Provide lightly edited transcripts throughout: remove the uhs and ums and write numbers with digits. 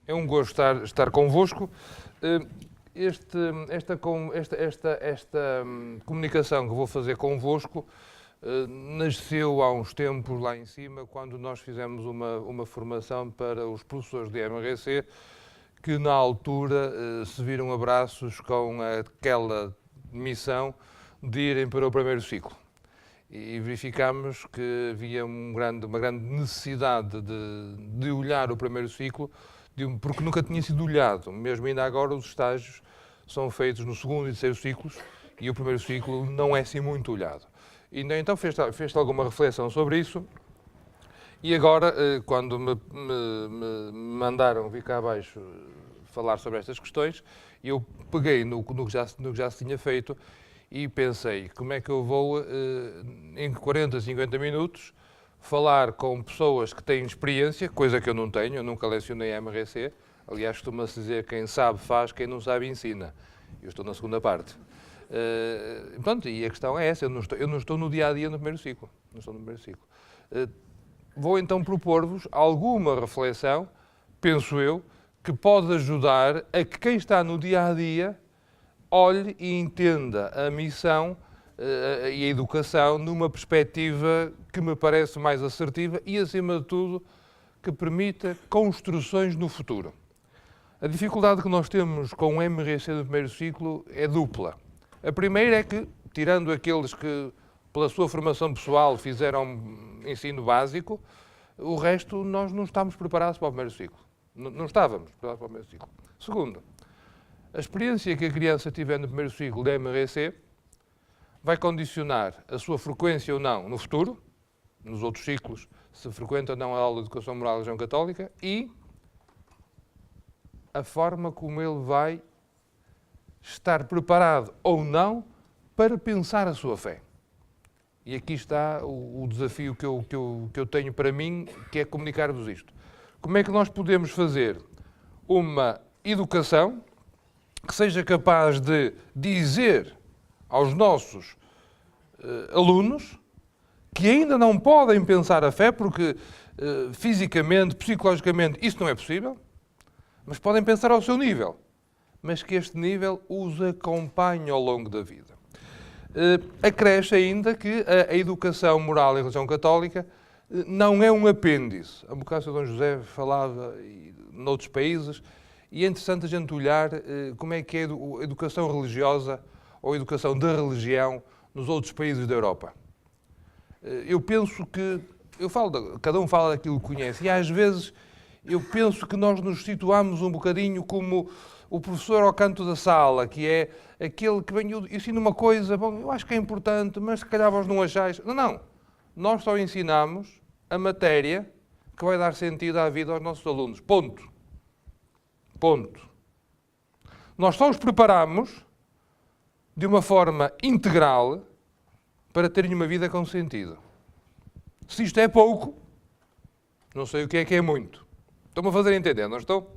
É um gosto estar convosco. Esta comunicação que vou fazer convosco nasceu há uns tempos lá em cima, quando nós fizemos uma formação para os professores de MRC, que na altura se viram abraços com aquela missão de irem para o primeiro ciclo. E verificámos que havia uma grande necessidade de olhar o primeiro ciclo, porque nunca tinha sido olhado. Mesmo ainda agora os estágios são feitos no segundo e terceiro ciclos e o primeiro ciclo não é assim muito olhado. E então fez alguma reflexão sobre isso e agora, quando me mandaram vir cá abaixo falar sobre estas questões, eu peguei no que já se tinha feito e pensei, como é que eu vou, em 40, 50 minutos, falar com pessoas que têm experiência, coisa que eu não tenho, eu nunca lecionei MRC. Aliás, costuma-se dizer quem sabe faz, quem não sabe ensina. Eu estou na segunda parte. Pronto, e a questão é essa, eu não estou no dia-a-dia no primeiro ciclo. Não estou no primeiro ciclo. Vou então propor-vos alguma reflexão, penso eu, que pode ajudar a que quem está no dia-a-dia olhe e entenda a missão e a educação numa perspectiva que me parece mais assertiva e, acima de tudo, que permita construções no futuro. A dificuldade que nós temos com o MRC do primeiro ciclo é dupla. A primeira é que, tirando aqueles que, pela sua formação pessoal, fizeram ensino básico, o resto nós não estamos preparados para o primeiro ciclo. Não estávamos preparados para o primeiro ciclo. Segundo, a experiência que a criança tiver no primeiro ciclo da MRC vai condicionar a sua frequência ou não no futuro, nos outros ciclos, se frequenta ou não a aula de Educação Moral e Religião Católica, e a forma como ele vai estar preparado ou não para pensar a sua fé. E aqui está o desafio que eu tenho para mim, que é comunicar-vos isto. Como é que nós podemos fazer uma educação que seja capaz de dizer aos nossos alunos que ainda não podem pensar a fé, porque fisicamente, psicologicamente, isso não é possível, mas podem pensar ao seu nível, mas que este nível os acompanhe ao longo da vida. Acresce ainda que a educação moral e religião católica não é um apêndice. Há um bocado o Sr. Dom José falava noutros países, e é interessante a gente olhar como é que é a educação religiosa ou a educação da religião nos outros países da Europa. Eu penso que, cada um fala daquilo que conhece, e às vezes eu penso que nós nos situamos um bocadinho como o professor ao canto da sala, que é aquele que vem e ensina uma coisa, bom, eu acho que é importante, mas se calhar vós não achais. Não. Nós só ensinamos a matéria que vai dar sentido à vida aos nossos alunos. Ponto. Nós só os preparamos de uma forma integral para terem uma vida com sentido. Se isto é pouco, não sei o que é muito. Estão-me a fazer entender, não estou?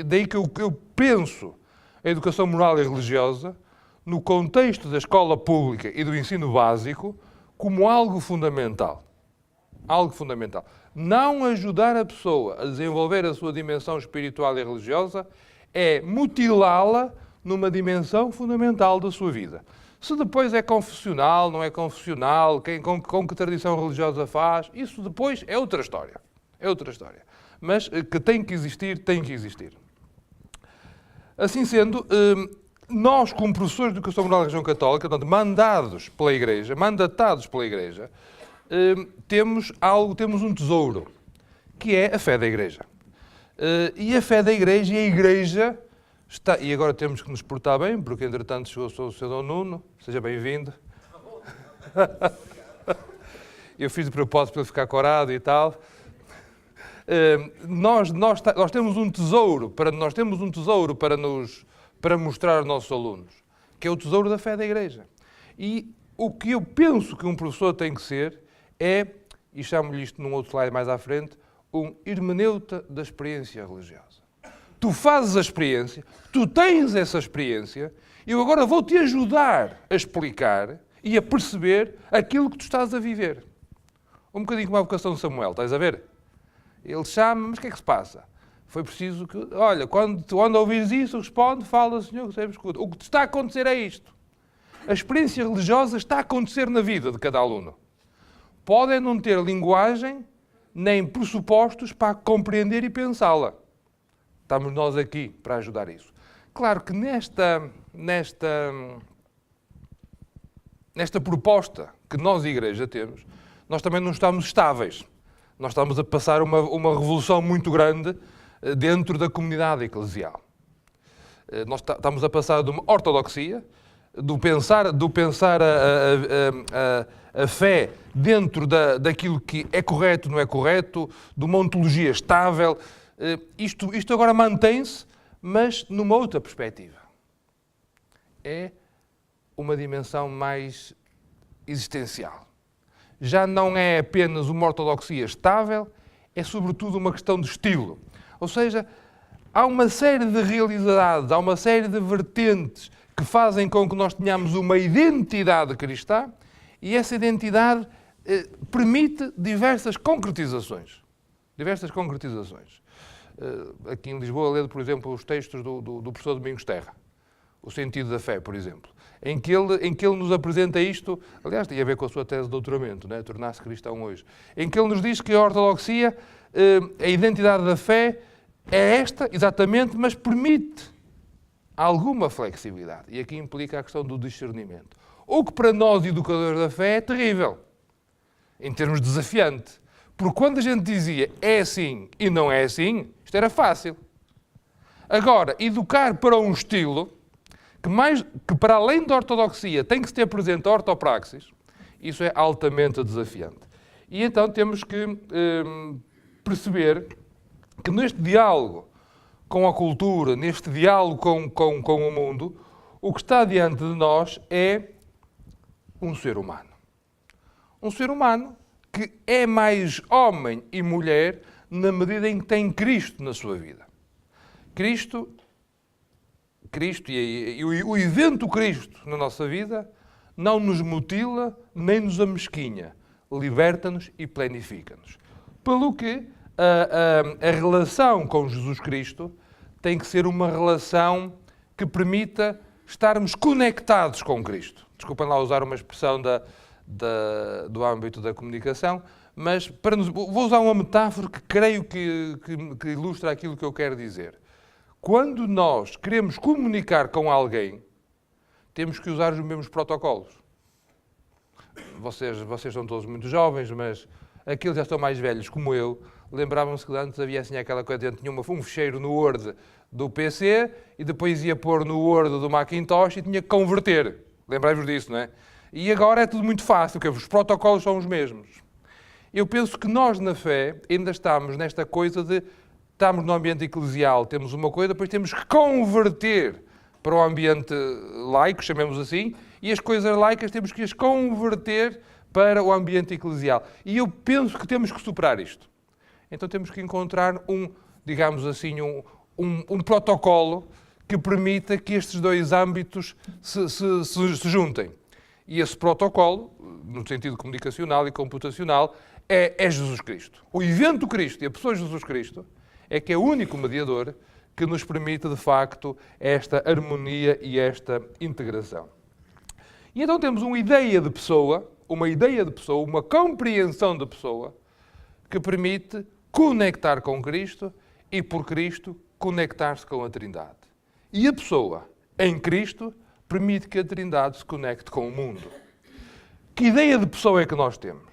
Daí que eu penso a educação moral e religiosa no contexto da escola pública e do ensino básico como algo fundamental. Algo fundamental. Não ajudar a pessoa a desenvolver a sua dimensão espiritual e religiosa é mutilá-la numa dimensão fundamental da sua vida. Se depois é confessional, não é confessional, com que tradição religiosa faz, isso depois é outra história. É outra história. Mas que tem que existir, tem que existir. Assim sendo, nós, como professores de Educação Moral e Religião Católica, portanto, mandatados pela Igreja, temos um tesouro, que é a fé da Igreja. E a fé da Igreja, e a Igreja está... E agora temos que nos portar bem, porque entretanto chegou o Sr. Dom Nuno, seja bem-vindo. Eu fiz de propósito para ele ficar corado e tal. Nós temos um tesouro para mostrar aos nossos alunos, que é o tesouro da fé da Igreja. E o que eu penso que um professor tem que ser é, e chamo-lhe isto num outro slide mais à frente, um hermeneuta da experiência religiosa. Tu fazes a experiência, tu tens essa experiência, e eu agora vou-te ajudar a explicar e a perceber aquilo que tu estás a viver. Um bocadinho como a vocação de Samuel, estás a ver? Ele chama, mas o que é que se passa? Foi preciso que, olha, quando ouvires isso, responde, fala, Senhor, que sempre escuta. O que está a acontecer é isto. A experiência religiosa está a acontecer na vida de cada aluno. Podem não ter linguagem nem pressupostos para compreender e pensá-la. Estamos nós aqui para ajudar isso. Claro que nesta proposta que nós, Igreja, temos, nós também não estamos estáveis. Nós estamos a passar uma revolução muito grande dentro da comunidade eclesial. Nós estamos a passar de uma ortodoxia, do pensar a fé dentro daquilo que é correto, não é correto, de uma ontologia estável. Isto agora mantém-se, mas numa outra perspectiva. É uma dimensão mais existencial. Já não é apenas uma ortodoxia estável, é sobretudo uma questão de estilo. Ou seja, há uma série de realidades, há uma série de vertentes que fazem com que nós tenhamos uma identidade cristã e essa identidade permite diversas concretizações. Aqui em Lisboa, leio, por exemplo, os textos do professor Domingos Terra, O Sentido da Fé, por exemplo, em que ele nos apresenta isto, aliás, tem a ver com a sua tese de doutoramento, né? Tornar-se cristão hoje, em que ele nos diz que a ortodoxia, a identidade da fé, é esta, exatamente, mas permite alguma flexibilidade. E aqui implica a questão do discernimento. O que para nós, educadores da fé, é terrível, em termos desafiante. Porque quando a gente dizia é assim e não é assim, isto era fácil. Agora, educar para um estilo que para além da ortodoxia tem que se ter presente a ortopraxis, isso é altamente desafiante. E então temos que perceber que neste diálogo com a cultura, neste diálogo com o mundo, o que está diante de nós é um ser humano. Um ser humano que é mais homem e mulher na medida em que tem Cristo na sua vida. Cristo e o evento Cristo na nossa vida não nos mutila nem nos amesquinha, liberta-nos e planifica-nos. Pelo que a relação com Jesus Cristo tem que ser uma relação que permita estarmos conectados com Cristo. Desculpem lá usar uma expressão do âmbito da comunicação, mas vou usar uma metáfora que creio que ilustra aquilo que eu quero dizer. Quando nós queremos comunicar com alguém, temos que usar os mesmos protocolos. Vocês são todos muito jovens, mas aqueles já estão mais velhos, como eu, lembravam-se que antes havia assim aquela coisa, a gente tinha um fecheiro no Word do PC e depois ia pôr no Word do Macintosh e tinha que converter. Lembrai-vos disso, não é? E agora é tudo muito fácil, porque os protocolos são os mesmos. Eu penso que nós, na fé, ainda estamos nesta coisa de estamos no ambiente eclesial, temos uma coisa, depois temos que converter para o ambiente laico, chamemos assim, e as coisas laicas temos que as converter para o ambiente eclesial. E eu penso que temos que superar isto. Então temos que encontrar digamos assim, um protocolo que permita que estes dois âmbitos se juntem. E esse protocolo, no sentido comunicacional e computacional, é Jesus Cristo. O evento Cristo e a pessoa de Jesus Cristo é que é o único mediador que nos permite, de facto, esta harmonia e esta integração. E então temos uma ideia de pessoa, uma compreensão de pessoa, que permite conectar com Cristo e, por Cristo, conectar-se com a Trindade. E a pessoa, em Cristo, permite que a Trindade se conecte com o mundo. Que ideia de pessoa é que nós temos?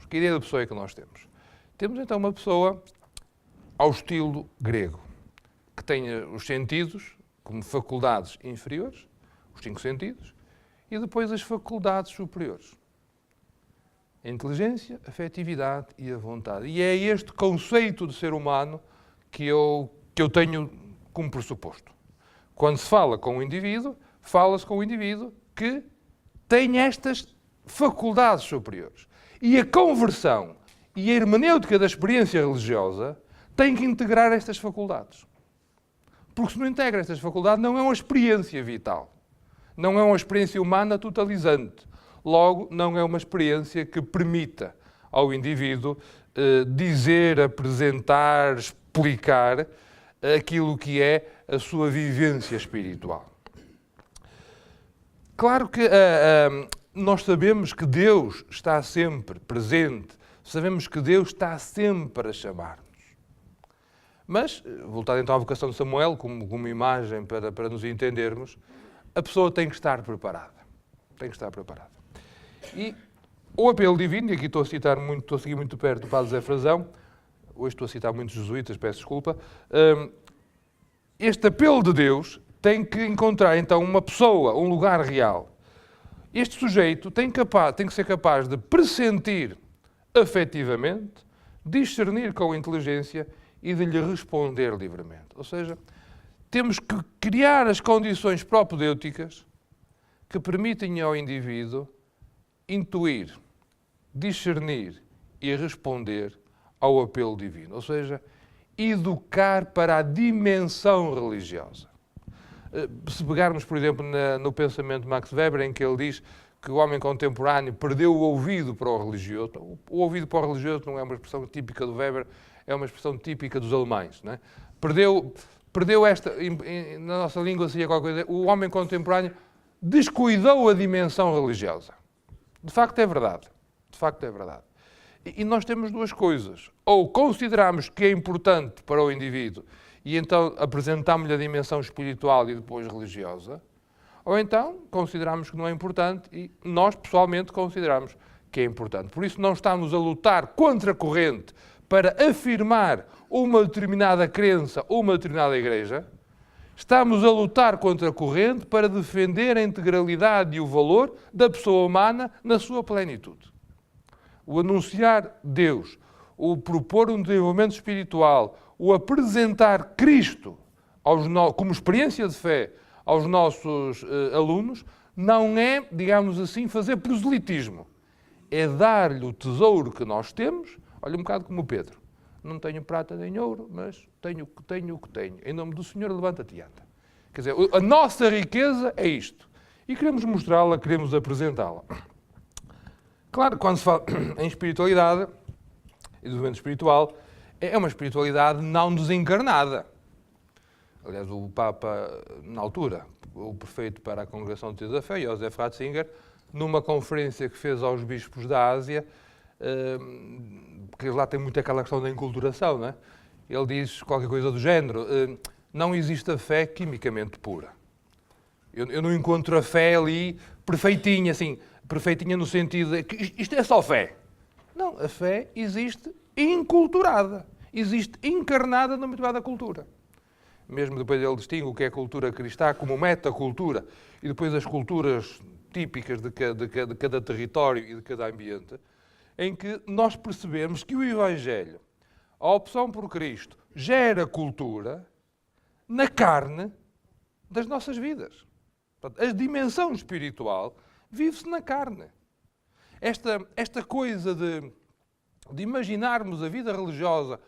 Temos, então, uma pessoa ao estilo grego, que tenha os sentidos como faculdades inferiores, os 5 sentidos, e depois as faculdades superiores. A inteligência, a afetividade e a vontade. E é este conceito de ser humano que eu tenho como pressuposto. Quando se fala com o indivíduo, fala-se com o indivíduo que tem estas faculdades superiores. E a conversão e a hermenêutica da experiência religiosa tem que integrar estas faculdades. Porque se não integra estas faculdades, não é uma experiência vital. Não é uma experiência humana totalizante. Logo, não é uma experiência que permita ao indivíduo dizer, apresentar, explicar aquilo que é a sua vivência espiritual. Claro que nós sabemos que Deus está sempre presente, sabemos que Deus está sempre a chamar-nos. Mas, voltado então à vocação de Samuel, como imagem para nos entendermos, a pessoa tem que estar preparada. Tem que estar preparada. E o apelo divino, e aqui estou a seguir muito de perto o Padre Zé Frazão, hoje estou a citar muitos jesuítas, peço desculpa, este apelo de Deus tem que encontrar então uma pessoa, um lugar real. Este sujeito tem que ser capaz de pressentir afetivamente, discernir com inteligência e de lhe responder livremente. Ou seja, temos que criar as condições propedêuticas que permitem ao indivíduo intuir, discernir e responder ao apelo divino. Ou seja, educar para a dimensão religiosa. Se pegarmos, por exemplo, no pensamento de Max Weber, em que ele diz que o homem contemporâneo perdeu o ouvido para o religioso. O ouvido para o religioso não é uma expressão típica do Weber, é uma expressão típica dos alemães. Não é? Perdeu esta, na nossa língua seria qualquer coisa, o homem contemporâneo descuidou a dimensão religiosa. De facto é verdade. De facto é verdade. E nós temos duas coisas. Ou consideramos que é importante para o indivíduo e então apresentamos-lhe a dimensão espiritual e depois religiosa, ou então consideramos que não é importante e nós, pessoalmente, consideramos que é importante. Por isso não estamos a lutar contra a corrente para afirmar uma determinada crença ou uma determinada igreja, estamos a lutar contra a corrente para defender a integralidade e o valor da pessoa humana na sua plenitude. O anunciar Deus, o propor um desenvolvimento espiritual, o apresentar Cristo como experiência de fé aos nossos alunos, não é, digamos assim, fazer proselitismo. É dar-lhe o tesouro que nós temos, olha um bocado como o Pedro. Não tenho prata nem ouro, mas tenho o que tenho. Em nome do Senhor, levanta-te e anda. Quer dizer, a nossa riqueza é isto. E queremos mostrá-la, queremos apresentá-la. Claro, quando se fala em espiritualidade e desenvolvimento espiritual, é uma espiritualidade não desencarnada. Aliás, o Papa, na altura, o prefeito para a Congregação de Tios da Fé, Josef Ratzinger, numa conferência que fez aos bispos da Ásia, porque lá tem muito aquela questão da enculturação, não é? Ele diz qualquer coisa do género, não existe a fé quimicamente pura. Eu não encontro a fé ali perfeitinha, assim, perfeitinha no sentido de que isto é só fé. Não, a fé existe inculturada, existe encarnada numa determinada cultura. Mesmo depois ele distingue o que é cultura cristã como metacultura e depois as culturas típicas de cada território e de cada ambiente, em que nós percebemos que o Evangelho, a opção por Cristo, gera cultura na carne das nossas vidas. Portanto, a dimensão espiritual vive-se na carne. Esta coisa de imaginarmos a vida religiosa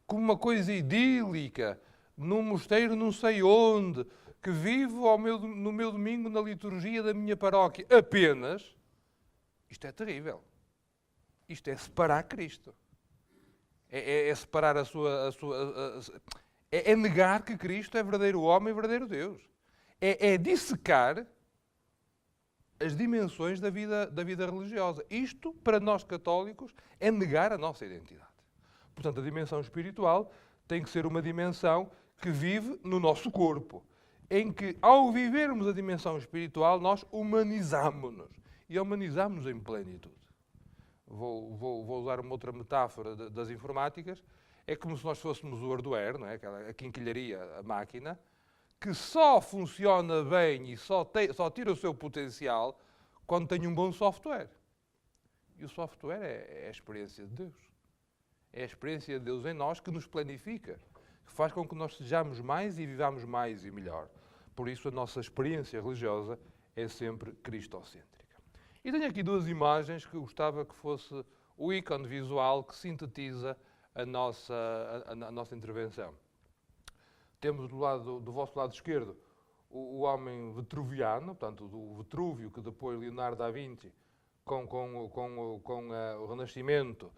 como uma coisa idílica, num mosteiro não sei onde, que vivo no meu domingo na liturgia da minha paróquia apenas, isto é terrível. Isto é separar Cristo. É separar é negar que Cristo é verdadeiro homem e verdadeiro Deus. É dissecar as dimensões da vida religiosa. Isto, para nós católicos, é negar a nossa identidade. Portanto, a dimensão espiritual tem que ser uma dimensão que vive no nosso corpo, em que, ao vivermos a dimensão espiritual, nós humanizamos-nos. E humanizamos-nos em plenitude. Vou usar uma outra metáfora das informáticas. É como se nós fôssemos o hardware, não é? A quinquilharia, a máquina, que só funciona bem e só tira o seu potencial quando tem um bom software. E o software é a experiência de Deus. É a experiência de Deus em nós que nos planifica, que faz com que nós sejamos mais e vivamos mais e melhor. Por isso a nossa experiência religiosa é sempre cristocêntrica. E tenho aqui duas imagens que gostava que fosse o ícone visual que sintetiza a nossa intervenção. Temos do vosso lado esquerdo o homem vitruviano, portanto, do Vitrúvio, que depois Leonardo da Vinci, com o Renascimento,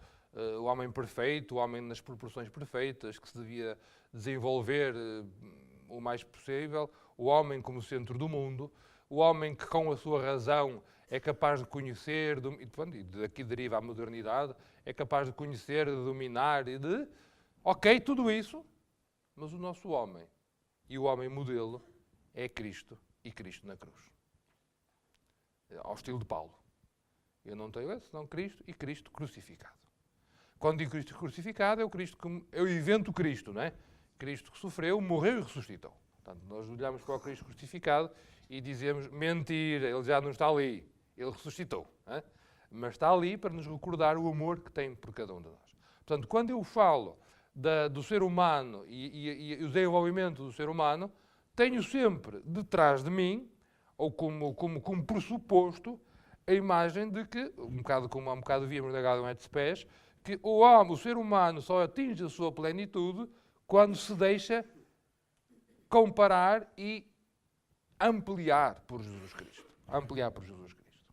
o homem perfeito, o homem nas proporções perfeitas, que se devia desenvolver o mais possível, o homem como centro do mundo, o homem que com a sua razão é capaz de conhecer, e daqui deriva a modernidade, é capaz de conhecer, de dominar e de... Ok, tudo isso, mas o nosso homem e o homem modelo é Cristo e Cristo na cruz. Ao estilo de Paulo. Eu não tenho esse, senão Cristo e Cristo crucificado. Quando digo Cristo crucificado, é o Cristo que é o evento Cristo, não é? Cristo que sofreu, morreu e ressuscitou. Portanto, nós olhamos para o Cristo crucificado e dizemos, mentira, ele já não está ali, ele ressuscitou. Não é? Mas está ali para nos recordar o amor que tem por cada um de nós. Portanto, quando eu falo do ser humano e o desenvolvimento do ser humano, tenho sempre detrás de mim, ou como pressuposto, a imagem de que, um bocado víamos na Gaudium et Spes, que o ser humano só atinge a sua plenitude quando se deixa comparar e ampliar por Jesus Cristo. Ampliar por Jesus Cristo.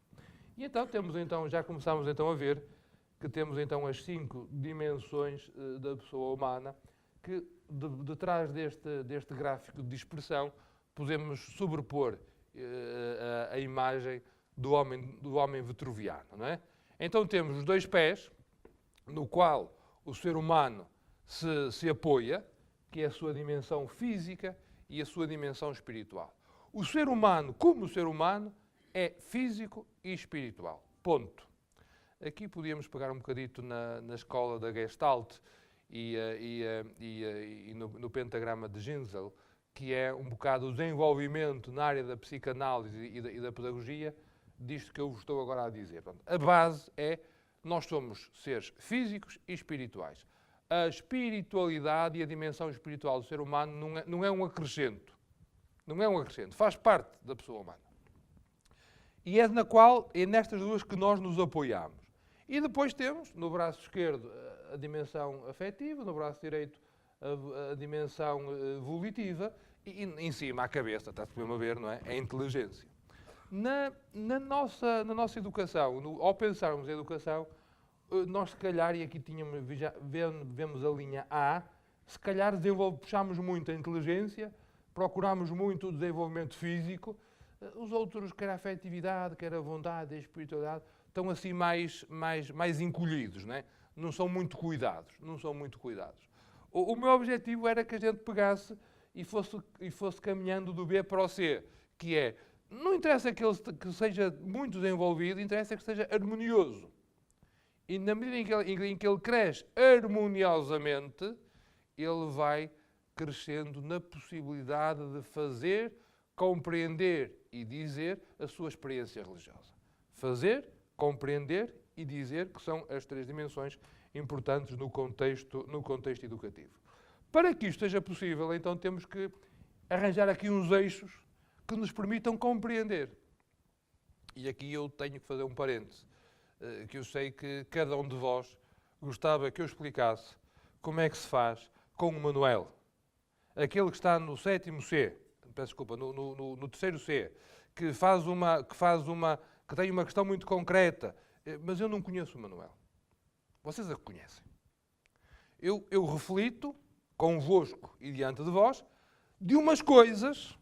E então, já começamos então a ver que temos então as 5 dimensões da pessoa humana, que detrás deste gráfico de dispersão podemos sobrepor a imagem do homem vitruviano, não é? Então temos os 2 pés, no qual o ser humano se apoia, que é a sua dimensão física e a sua dimensão espiritual. O ser humano, como ser humano, é físico e espiritual. Ponto. Aqui podíamos pegar um bocadito na escola da Gestalt e no pentagrama de Ginzel, que é um bocado o desenvolvimento na área da psicanálise e da pedagogia, disto que eu vos estou agora a dizer. Portanto, a base é, nós somos seres físicos e espirituais. A espiritualidade e a dimensão espiritual do ser humano não é um acrescento. Não é um acrescento, faz parte da pessoa humana. E é nestas duas que nós nos apoiamos. E depois temos, no braço esquerdo, a dimensão afetiva, no braço direito, a dimensão volitiva, e em cima, a cabeça, está-se mesmo a ver, não é? É a inteligência. Na nossa educação, ao pensarmos em educação, nós se calhar, e aqui vemos a linha A, se calhar puxámos muito a inteligência, procurámos muito o desenvolvimento físico, os outros, quer a afetividade, quer a vontade, a espiritualidade, estão assim mais encolhidos, não é? Não são muito cuidados, O meu objetivo era que a gente pegasse e fosse caminhando do B para o C, que é, não interessa que seja muito desenvolvido, interessa que seja harmonioso. E na medida em que ele cresce harmoniosamente, ele vai crescendo na possibilidade de fazer, compreender e dizer a sua experiência religiosa. Fazer, compreender e dizer, que são as 3 dimensões importantes no contexto educativo. Para que isto seja possível, então temos que arranjar aqui uns eixos que nos permitam compreender. E aqui eu tenho que fazer um parêntese, que eu sei que cada um de vós gostava que eu explicasse como é que se faz com o Manuel. Aquele que está no 7º C, peço desculpa, no 3º C, que tem uma questão muito concreta, mas eu não conheço o Manuel. Vocês a conhecem. Eu reflito convosco e diante de vós de umas coisas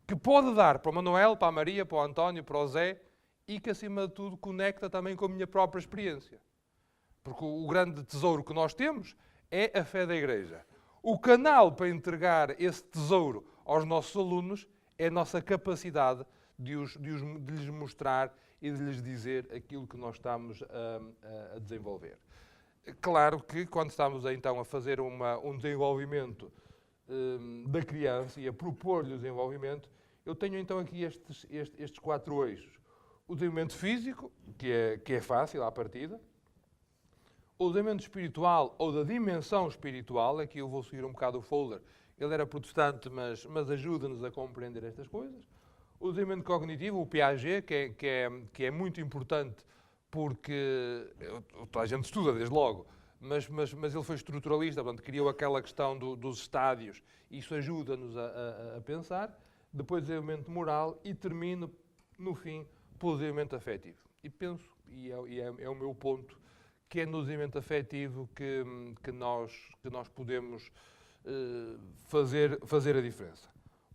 que pode dar para o Manuel, para a Maria, para o António, para o Zé, e que, acima de tudo, conecta também com a minha própria experiência. Porque o grande tesouro que nós temos é a fé da Igreja. O canal para entregar esse tesouro aos nossos alunos é a nossa capacidade de lhes mostrar e de lhes dizer aquilo que nós estamos a desenvolver. Claro que, quando estamos então a fazer um desenvolvimento da criança e a propor-lhe o desenvolvimento, eu tenho então aqui estes 4 eixos. O desenvolvimento físico, que é fácil à partida. O desenvolvimento espiritual, ou da dimensão espiritual, aqui eu vou seguir um bocado o folder, ele era protestante, mas ajuda-nos a compreender estas coisas. O desenvolvimento cognitivo, o Piaget, que é muito importante, porque toda a gente estuda desde logo, mas ele foi estruturalista, portanto, criou aquela questão dos estádios, e isso ajuda-nos a pensar. Depois o desenvolvimento moral e termino, no fim, pelo desenvolvimento afetivo. E penso, e é o meu ponto, que é no desenvolvimento afetivo que nós podemos fazer a diferença.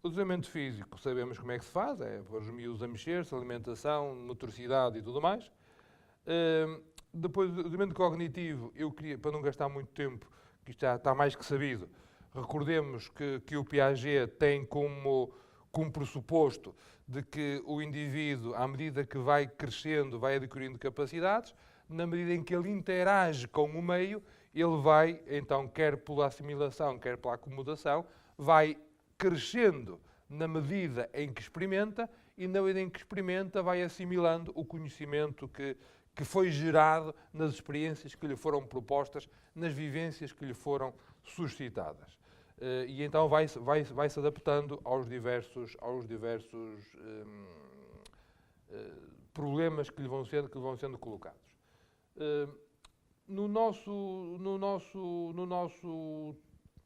O desenvolvimento físico, sabemos como é que se faz, é pôr os miúdos a mexer-se, alimentação, motoricidade e tudo mais. Depois, o desenvolvimento cognitivo, eu queria, para não gastar muito tempo, que isto já está mais que sabido, recordemos que o Piaget tem como pressuposto de que o indivíduo, à medida que vai crescendo, vai adquirindo capacidades, na medida em que ele interage com o meio, ele vai, então, quer pela assimilação, quer pela acomodação, vai crescendo na medida em que experimenta e na medida em que experimenta vai assimilando o conhecimento que foi gerado nas experiências que lhe foram propostas, nas vivências que lhe foram suscitadas. E então vai-se adaptando aos diversos problemas que lhe vão sendo colocados.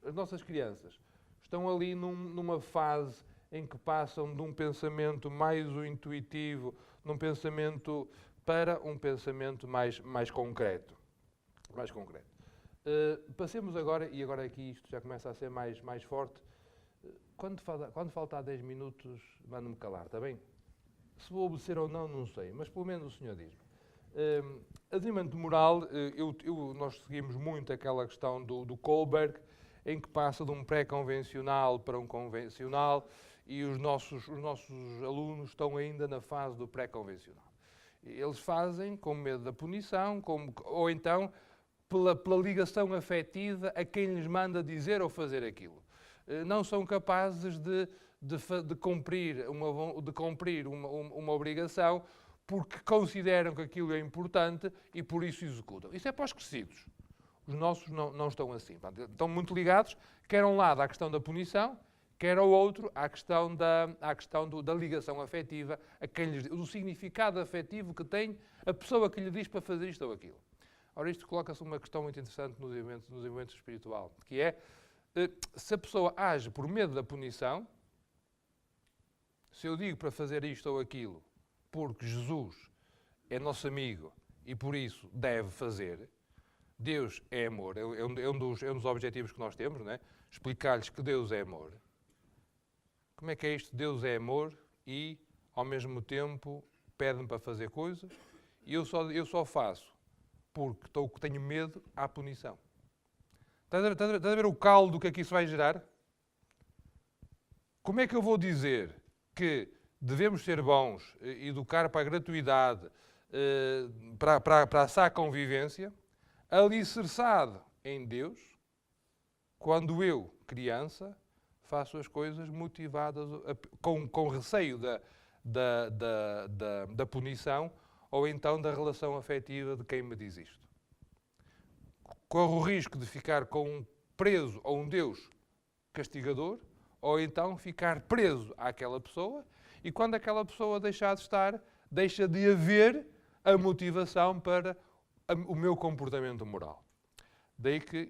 As nossas crianças estão ali numa fase em que passam de um pensamento mais intuitivo, num pensamento para um pensamento mais concreto. Passemos agora, e agora aqui isto já começa a ser mais forte, quando faltar 10 minutos, manda-me calar, está bem? Se vou obedecer ou não, não sei, mas pelo menos o senhor diz-me. A desenvolvimento moral, nós seguimos muito aquela questão do Kohlberg, em que passa de um pré-convencional para um convencional, e os nossos alunos estão ainda na fase do pré-convencional. Eles fazem com medo da punição, ou então pela ligação afetiva a quem lhes manda dizer ou fazer aquilo. Não são capazes de cumprir uma obrigação porque consideram que aquilo é importante e por isso executam. Isso é para os crescidos. Os nossos não estão assim. Estão muito ligados, quer a um lado à questão da punição, quer ao outro à questão da ligação afetiva, do significado afetivo que tem a pessoa que lhe diz para fazer isto ou aquilo. Ora, isto coloca-se uma questão muito interessante no desenvolvimento espiritual, que é, se a pessoa age por medo da punição, se eu digo para fazer isto ou aquilo, porque Jesus é nosso amigo e por isso deve fazer, Deus é amor, é um dos objetivos que nós temos, não é? Explicar-lhes que Deus é amor. Como é que é isto? Deus é amor e, ao mesmo tempo, pede-me para fazer coisas e eu só faço porque tenho medo à punição. Estás a ver o caldo que aqui isso vai gerar? Como é que eu vou dizer que devemos ser bons, educar para a gratuidade, para a sã convivência, alicerçado em Deus, quando eu, criança, faço as coisas motivadas, com receio da punição ou então da relação afetiva de quem me diz isto. Corro o risco de ficar com um preso a um Deus castigador ou então ficar preso àquela pessoa e quando aquela pessoa deixar de estar, deixa de haver a motivação para o meu comportamento moral. Daí que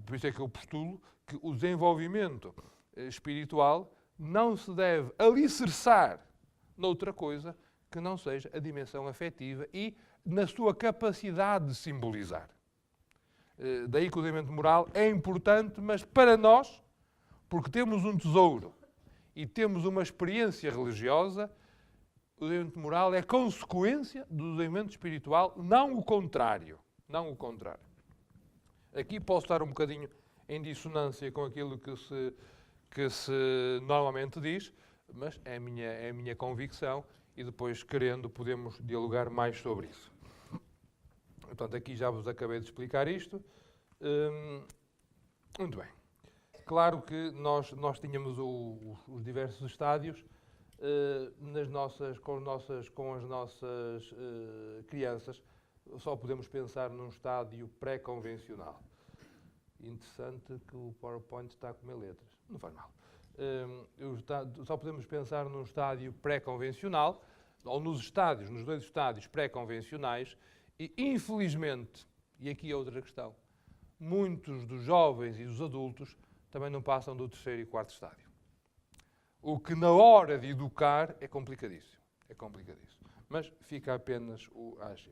por isso é que eu postulo que o desenvolvimento espiritual não se deve alicerçar noutra coisa que não seja a dimensão afetiva e na sua capacidade de simbolizar. Daí que o desenvolvimento moral é importante, mas para nós, porque temos um tesouro e temos uma experiência religiosa, o desenvolvimento moral é consequência do desenvolvimento espiritual, não o contrário. Não o contrário. Aqui posso estar um bocadinho em dissonância com aquilo que se normalmente diz, mas é a minha convicção e depois, querendo, podemos dialogar mais sobre isso. Portanto, aqui já vos acabei de explicar isto. Muito bem. Claro que nós tínhamos os diversos estádios com as nossas crianças. Só podemos pensar num estádio pré-convencional. Interessante que o PowerPoint está a comer letras. Não faz mal. Só podemos pensar num estádio pré-convencional, ou nos dois estádios pré-convencionais, e infelizmente, e aqui é outra questão, muitos dos jovens e dos adultos também não passam do terceiro e quarto estádio. O que na hora de educar é complicadíssimo. Mas fica apenas o AG.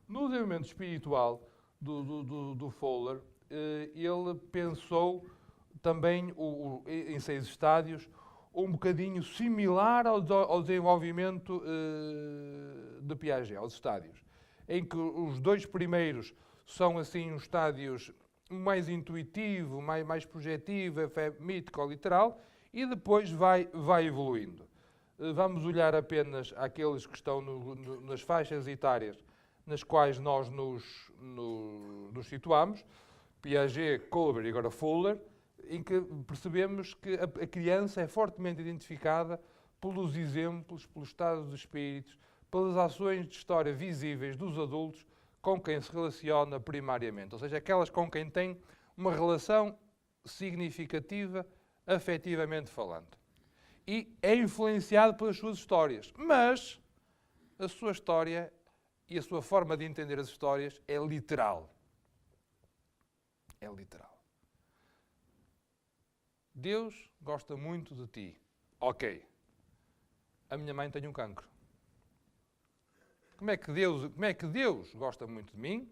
No desenvolvimento espiritual do Fowler, ele pensou também em 6 estádios, um bocadinho similar ao desenvolvimento de Piaget, aos estádios, em que os 2 primeiros são assim os estádios mais intuitivo, mais projetivo, mítico, literal, e depois vai evoluindo. Vamos olhar apenas àqueles que estão nas faixas etárias nas quais nós nos situamos, Piaget, Kohlberg e agora Fowler, em que percebemos que a criança é fortemente identificada pelos exemplos, pelos estados de espíritos, pelas ações de história visíveis dos adultos com quem se relaciona primariamente, ou seja, aquelas com quem tem uma relação significativa, afetivamente falando. E é influenciado pelas suas histórias, mas a sua história e a sua forma de entender as histórias é literal. É literal. Deus gosta muito de ti. Ok. A minha mãe tem um cancro. Como é que Deus gosta muito de mim?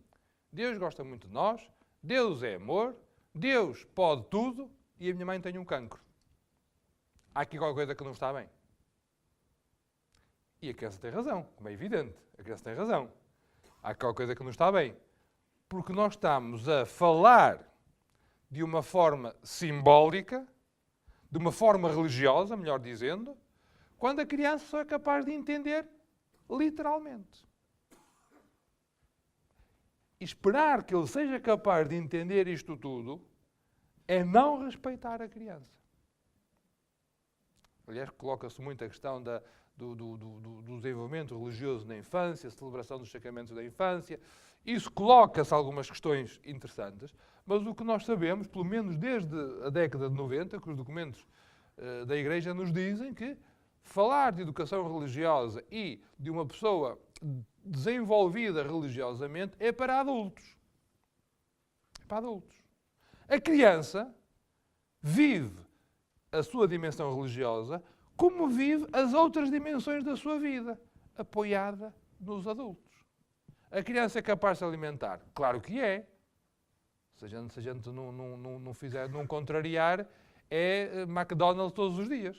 Deus gosta muito de nós. Deus é amor. Deus pode tudo e a minha mãe tem um cancro. Há aqui qualquer coisa que não está bem. E a criança tem razão, como é evidente. A criança tem razão. Há qualquer coisa que não está bem. Porque nós estamos a falar de uma forma simbólica, de uma forma religiosa, melhor dizendo, quando a criança só é capaz de entender literalmente. E esperar que ele seja capaz de entender isto tudo é não respeitar a criança. Aliás, coloca-se muito a questão do desenvolvimento religioso na infância, a celebração dos sacramentos da infância. Isso coloca-se algumas questões interessantes, mas o que nós sabemos, pelo menos desde a década de 90, que os documentos da Igreja nos dizem que falar de educação religiosa e de uma pessoa desenvolvida religiosamente é para adultos. É para adultos. A criança vive a sua dimensão religiosa como vive as outras dimensões da sua vida, apoiada nos adultos. A criança é capaz de se alimentar? Claro que é. Se a gente não contrariar, é McDonald's todos os dias.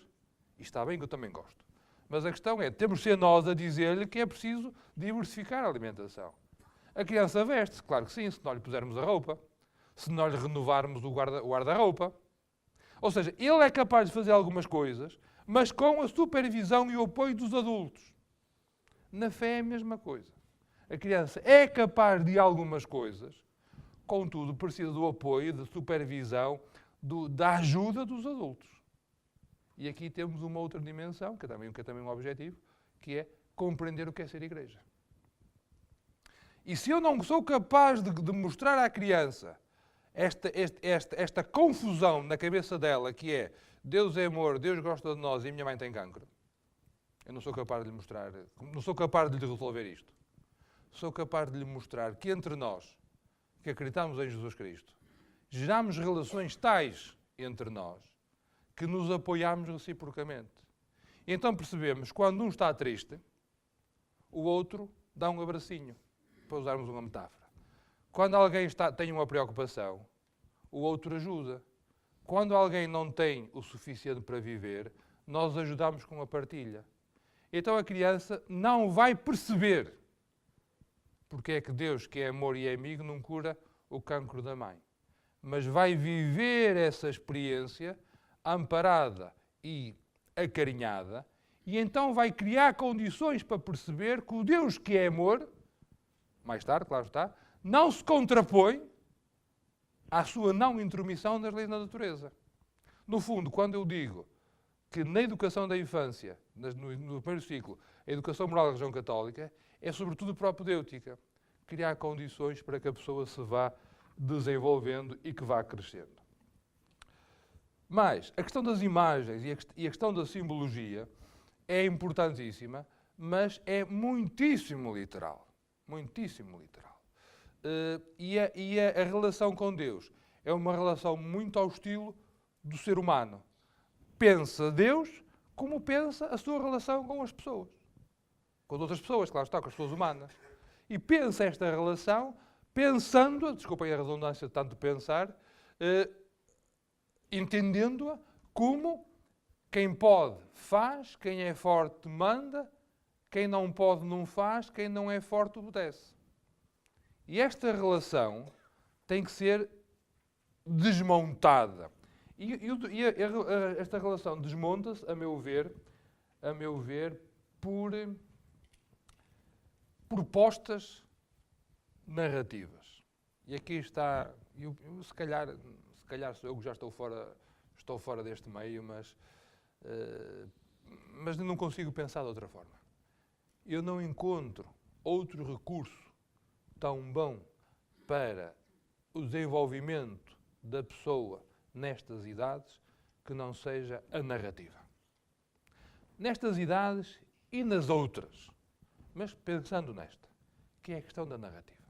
E está bem que eu também gosto. Mas a questão é, temos de ser nós a dizer-lhe que é preciso diversificar a alimentação. A criança veste-se, claro que sim, se nós lhe pusermos a roupa, se nós lhe renovarmos o guarda-roupa. Ou seja, ele é capaz de fazer algumas coisas, mas com a supervisão e o apoio dos adultos. Na fé é a mesma coisa. A criança é capaz de algumas coisas, contudo precisa do apoio, da supervisão, da ajuda dos adultos. E aqui temos uma outra dimensão, que é também um objetivo, que é compreender o que é ser igreja. E se eu não sou capaz de mostrar à criança esta confusão na cabeça dela, que é Deus é amor, Deus gosta de nós e a minha mãe tem cancro, eu não sou capaz de lhe mostrar, não sou capaz de lhe resolver isto. Sou capaz de lhe mostrar que entre nós, que acreditamos em Jesus Cristo, geramos relações tais entre nós que nos apoiamos reciprocamente. E então percebemos, quando um está triste, o outro dá um abracinho, para usarmos uma metáfora. Quando alguém tem uma preocupação, o outro ajuda. Quando alguém não tem o suficiente para viver, nós ajudamos com a partilha. Então a criança não vai perceber porque é que Deus, que é amor e é amigo, não cura o cancro da mãe. Mas vai viver essa experiência amparada e acarinhada, e então vai criar condições para perceber que o Deus que é amor, mais tarde, claro está, não se contrapõe à sua não intromissão nas leis da natureza. No fundo, quando eu digo que na educação da infância, no primeiro ciclo, a educação moral da religião católica é sobretudo propedêutica, criar condições para que a pessoa se vá desenvolvendo e que vá crescendo. Mas a questão das imagens e a questão da simbologia é importantíssima, mas é muitíssimo literal. Muitíssimo literal. E a relação com Deus é uma relação muito ao estilo do ser humano. Pensa Deus como pensa a sua relação com as pessoas. Com as outras pessoas, claro está, com as pessoas humanas. e pensa esta relação, pensando-a, desculpem a redundância de tanto pensar, entendendo-a como quem pode faz, quem é forte manda, quem não pode não faz, quem não é forte obedece. E esta relação tem que ser desmontada. E esta relação desmonta-se, a meu ver, por propostas narrativas. E aqui está, se calhar sou eu que já estou fora deste meio, mas não consigo pensar de outra forma. Eu não encontro outro recurso tão bom para o desenvolvimento da pessoa nestas idades que não seja a narrativa. Nestas idades e nas outras, mas pensando nesta, que é a questão da narrativa.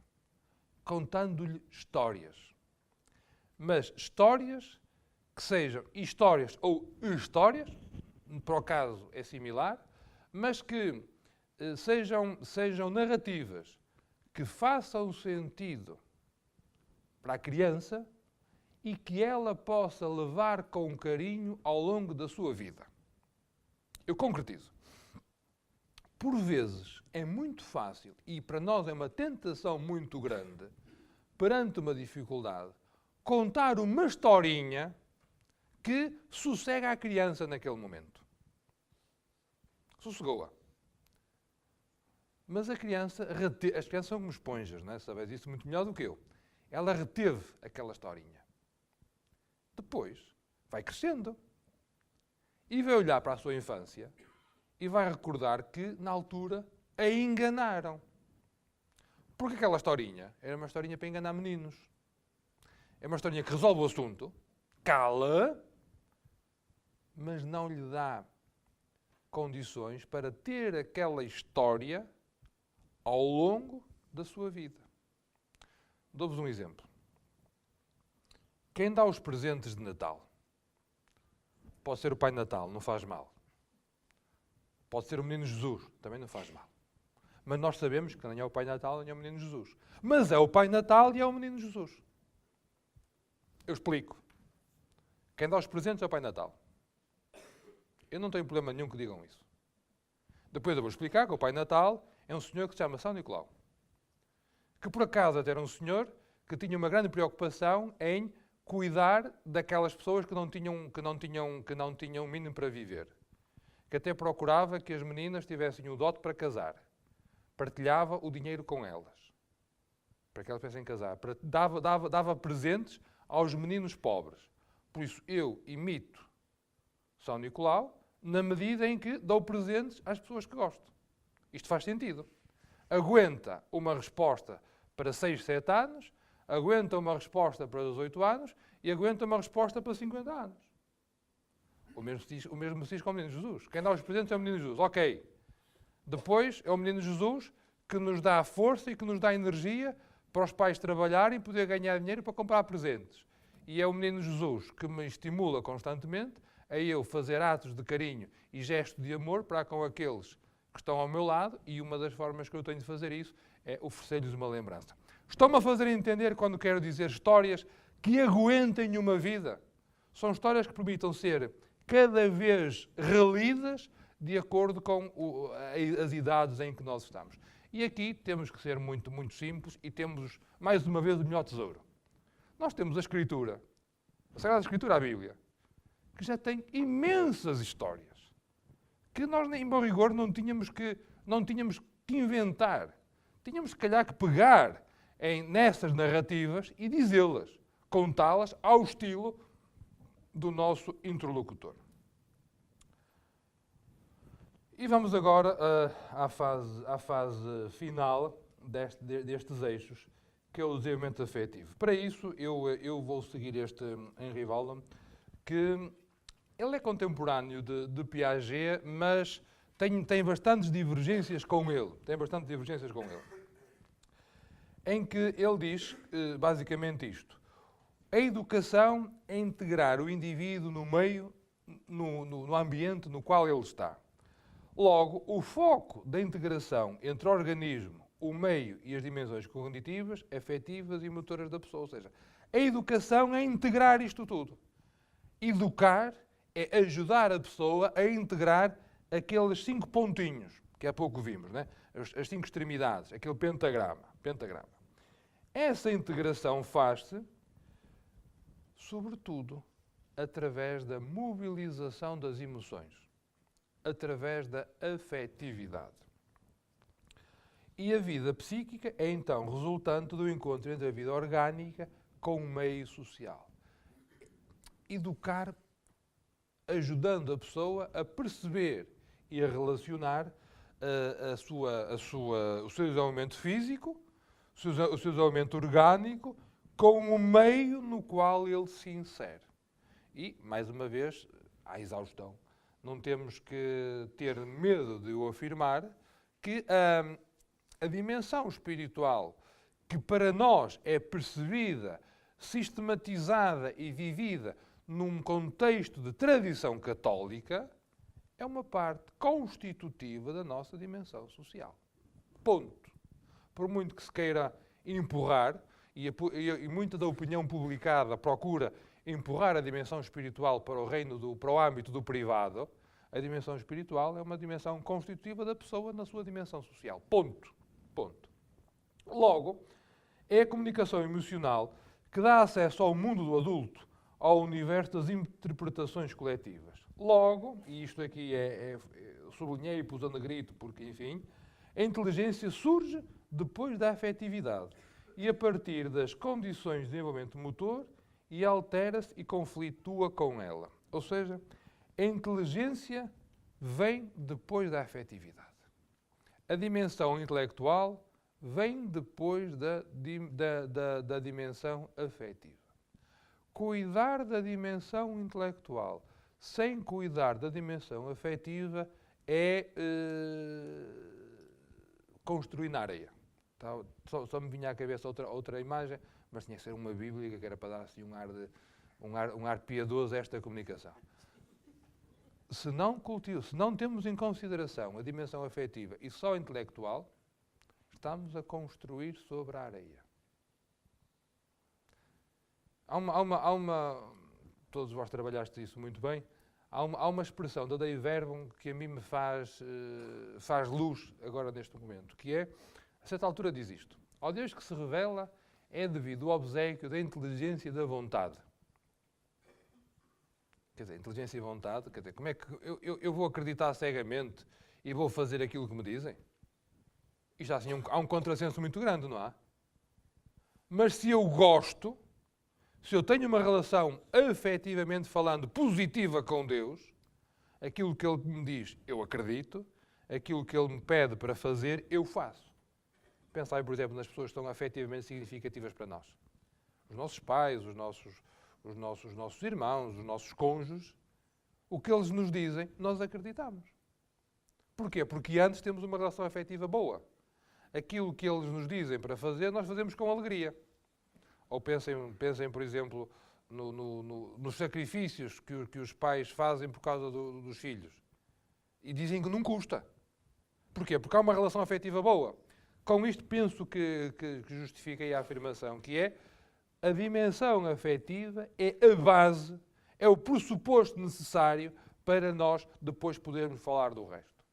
Contando-lhe histórias. Mas histórias que sejam histórias ou histórias, para o caso é similar, mas que sejam narrativas que façam sentido para a criança e que ela possa levar com carinho ao longo da sua vida. Eu concretizo. Por vezes é muito fácil, e para nós é uma tentação muito grande, perante uma dificuldade, contar uma historinha que sossega a criança naquele momento. Sossegou-a. Mas as crianças são como esponjas, não é? Sabes isso muito melhor do que eu. Ela reteve aquela historinha. Depois vai crescendo e vai olhar para a sua infância e vai recordar que, na altura, a enganaram. Porque aquela historinha era uma historinha para enganar meninos. É uma historinha que resolve o assunto, cala, mas não lhe dá condições para ter aquela história ao longo da sua vida. Dou-vos um exemplo. Quem dá os presentes de Natal? Pode ser o Pai Natal, não faz mal. Pode ser o Menino Jesus, também não faz mal. Mas nós sabemos que nem é o Pai Natal, nem é o Menino Jesus. Mas é o Pai Natal e é o Menino Jesus. Eu explico. Quem dá os presentes é o Pai Natal. Eu não tenho problema nenhum que digam isso. Depois eu vou explicar que o Pai Natal é um senhor que se chama São Nicolau. Que por acaso até era um senhor que tinha uma grande preocupação em cuidar daquelas pessoas que não tinham mínimo para viver. Que até procurava que as meninas tivessem o dote para casar. Partilhava o dinheiro com elas. Para que elas pudessem casar. Dava presentes aos meninos pobres. Por isso eu imito São Nicolau na medida em que dou presentes às pessoas que gosto. Isto faz sentido. Aguenta uma resposta para 6, 7 anos, aguenta uma resposta para 18 anos e aguenta uma resposta para 50 anos. O mesmo se diz com o Menino Jesus. Quem dá os presentes é o Menino Jesus. Ok. Depois é o Menino Jesus que nos dá a força e que nos dá a energia para os pais trabalharem e poder ganhar dinheiro para comprar presentes. E é o Menino Jesus que me estimula constantemente a eu fazer atos de carinho e gestos de amor para com aqueles que estão ao meu lado, e uma das formas que eu tenho de fazer isso é oferecer-lhes uma lembrança. Estão-me a fazer entender quando quero dizer histórias que aguentem uma vida? São histórias que permitam ser cada vez relidas de acordo com as idades em que nós estamos. E aqui temos que ser muito, muito simples e temos, mais uma vez, o melhor tesouro. Nós temos a Escritura, a Sagrada Escritura, a Bíblia, que já tem imensas histórias, que nós, em bom rigor, não tínhamos que inventar. Tínhamos, se calhar, que pegar nessas narrativas e dizê-las, contá-las ao estilo do nosso interlocutor. E vamos agora à fase final destes eixos, que é o desenvolvimento afetivo. Para isso, eu vou seguir este Henri Waldman, que ele é contemporâneo de Piaget, mas tem bastantes divergências com ele. Em que ele diz, basicamente, isto. A educação é integrar o indivíduo no meio, no ambiente no qual ele está. Logo, o foco da integração entre organismo, o meio e as dimensões cognitivas, afetivas e motoras da pessoa. Ou seja, a educação é integrar isto tudo. Educar é ajudar a pessoa a integrar aqueles 5 pontinhos, que há pouco vimos, né? As 5 extremidades, aquele pentagrama. Essa integração faz-se, sobretudo, através da mobilização das emoções, através da afetividade. E a vida psíquica é, então, resultante do encontro entre a vida orgânica com o meio social. Educar ajudando a pessoa a perceber e a relacionar o seu desenvolvimento físico, o seu desenvolvimento orgânico, com o meio no qual ele se insere. E, mais uma vez, à exaustão. Não temos que ter medo de o afirmar que a dimensão espiritual, que para nós é percebida, sistematizada e vivida num contexto de tradição católica, é uma parte constitutiva da nossa dimensão social. Ponto. Por muito que se queira empurrar, e muita da opinião publicada procura empurrar a dimensão espiritual para o âmbito do privado, a dimensão espiritual é uma dimensão constitutiva da pessoa na sua dimensão social. Ponto. Logo, é a comunicação emocional que dá acesso ao mundo do adulto, ao universo das interpretações coletivas. Logo, e isto aqui sublinhei e pus a negrito porque, enfim, a inteligência surge depois da afetividade e a partir das condições de desenvolvimento motor e altera-se e conflitua com ela. Ou seja, a inteligência vem depois da afetividade. A dimensão intelectual vem depois da dimensão afetiva. Cuidar da dimensão intelectual sem cuidar da dimensão afetiva é construir na areia. Só me vinha à cabeça outra imagem, mas tinha que ser uma bíblica, que era para dar assim um ar piedoso a esta comunicação. Se não temos em consideração a dimensão afetiva e só intelectual, estamos a construir sobre a areia. Todos vós trabalhaste isso muito bem, há uma expressão da Dei Verbum que a mim me faz luz agora neste momento, que é, a certa altura diz isto: ao Deus que se revela é devido ao obséquio da inteligência e da vontade. Quer dizer, inteligência e vontade, quer dizer, como é que eu vou acreditar cegamente e vou fazer aquilo que me dizem? Isto assim, há um contrassenso muito grande, não há? Mas se eu gosto, se eu tenho uma relação afetivamente falando positiva com Deus, aquilo que Ele me diz, eu acredito, aquilo que Ele me pede para fazer, eu faço. Pensai, por exemplo, nas pessoas que são afetivamente significativas para nós. Os nossos pais, os nossos irmãos, os nossos cônjuges, o que eles nos dizem, nós acreditamos. Porquê? Porque antes temos uma relação afetiva boa. Aquilo que eles nos dizem para fazer, nós fazemos com alegria. Ou pensem por exemplo, nos sacrifícios que os pais fazem por causa dos filhos. E dizem que não custa. Porquê? Porque há uma relação afetiva boa. Com isto penso que justifiquei a afirmação, que é a dimensão afetiva é a base, é o pressuposto necessário para nós depois podermos falar do resto.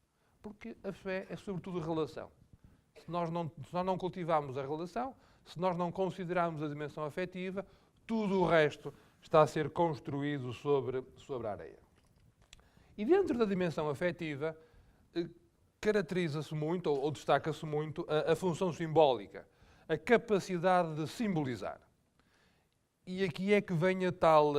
Porque a fé é sobretudo relação. Se nós não cultivarmos a relação, se nós não considerarmos a dimensão afetiva, tudo o resto está a ser construído sobre a areia. E dentro da dimensão afetiva, caracteriza-se muito, ou destaca-se muito, a função simbólica, a capacidade de simbolizar. E aqui é que vem o tal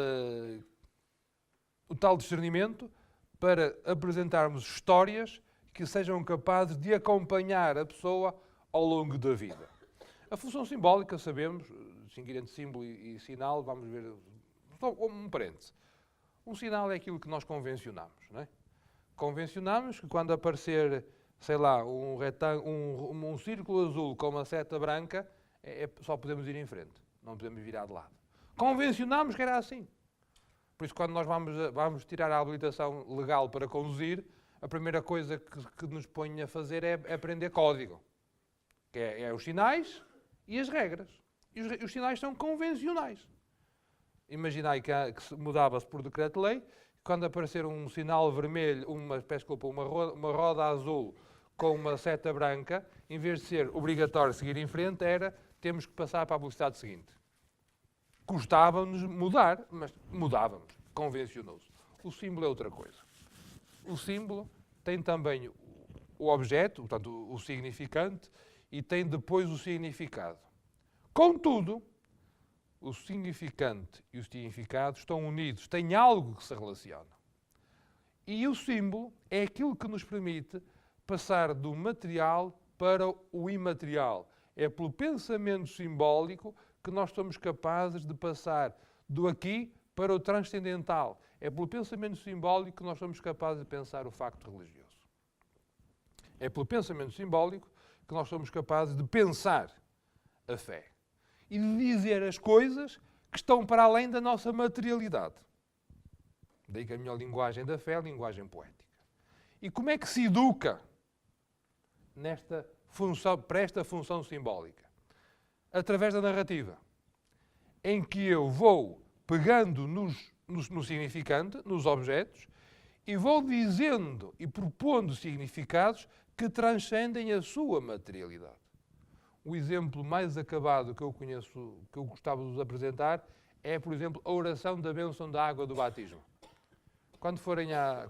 discernimento para apresentarmos histórias que sejam capazes de acompanhar a pessoa ao longo da vida. A função simbólica, sabemos, distinguir entre símbolo e sinal, vamos ver, só um parêntese. Um sinal é aquilo que nós convencionamos, não é? Convencionamos que quando aparecer, sei lá, um círculo azul com uma seta branca, só podemos ir em frente, não podemos virar de lado. Convencionamos que era assim. Por isso, quando nós vamos tirar a habilitação legal para conduzir, a primeira coisa que nos põe a fazer é aprender código. que é os sinais e as regras. E os sinais são convencionais. Imaginai que mudava-se por decreto-lei, quando aparecer um sinal vermelho, uma roda azul com uma seta branca, em vez de ser obrigatório seguir em frente, temos que passar para a velocidade seguinte. Custava-nos mudar, mas mudávamos, convencionou-se. O símbolo é outra coisa. O símbolo tem também o objeto, portanto, o significante, e tem depois o significado. Contudo, o significante e o significado estão unidos, têm algo que se relaciona. E o símbolo é aquilo que nos permite passar do material para o imaterial. É pelo pensamento simbólico que nós somos capazes de passar do aqui para o transcendental. É pelo pensamento simbólico que nós somos capazes de pensar o facto religioso. É pelo pensamento simbólico que nós somos capazes de pensar a fé e de dizer as coisas que estão para além da nossa materialidade. Daí que a melhor linguagem da fé é a linguagem poética. E como é que se educa para esta função simbólica? Através da narrativa, em que eu vou pegando no significante, nos objetos, e vou dizendo e propondo significados que transcendem a sua materialidade. O exemplo mais acabado que eu conheço, que eu gostava de vos apresentar, é, por exemplo, a oração da bênção da água do batismo. Quando forem a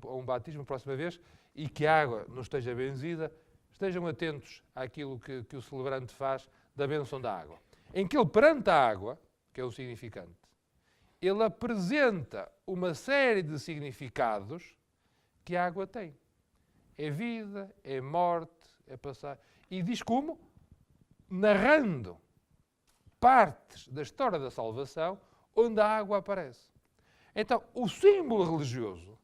um batismo, a próxima vez, e que a água não esteja benzida, estejam atentos àquilo que o celebrante faz da bênção da água. Em que ele, perante a água, que é o significante, ele apresenta uma série de significados que a água tem. É vida, é morte, é passar. E diz como? Narrando partes da história da salvação onde a água aparece. Então, o símbolo religioso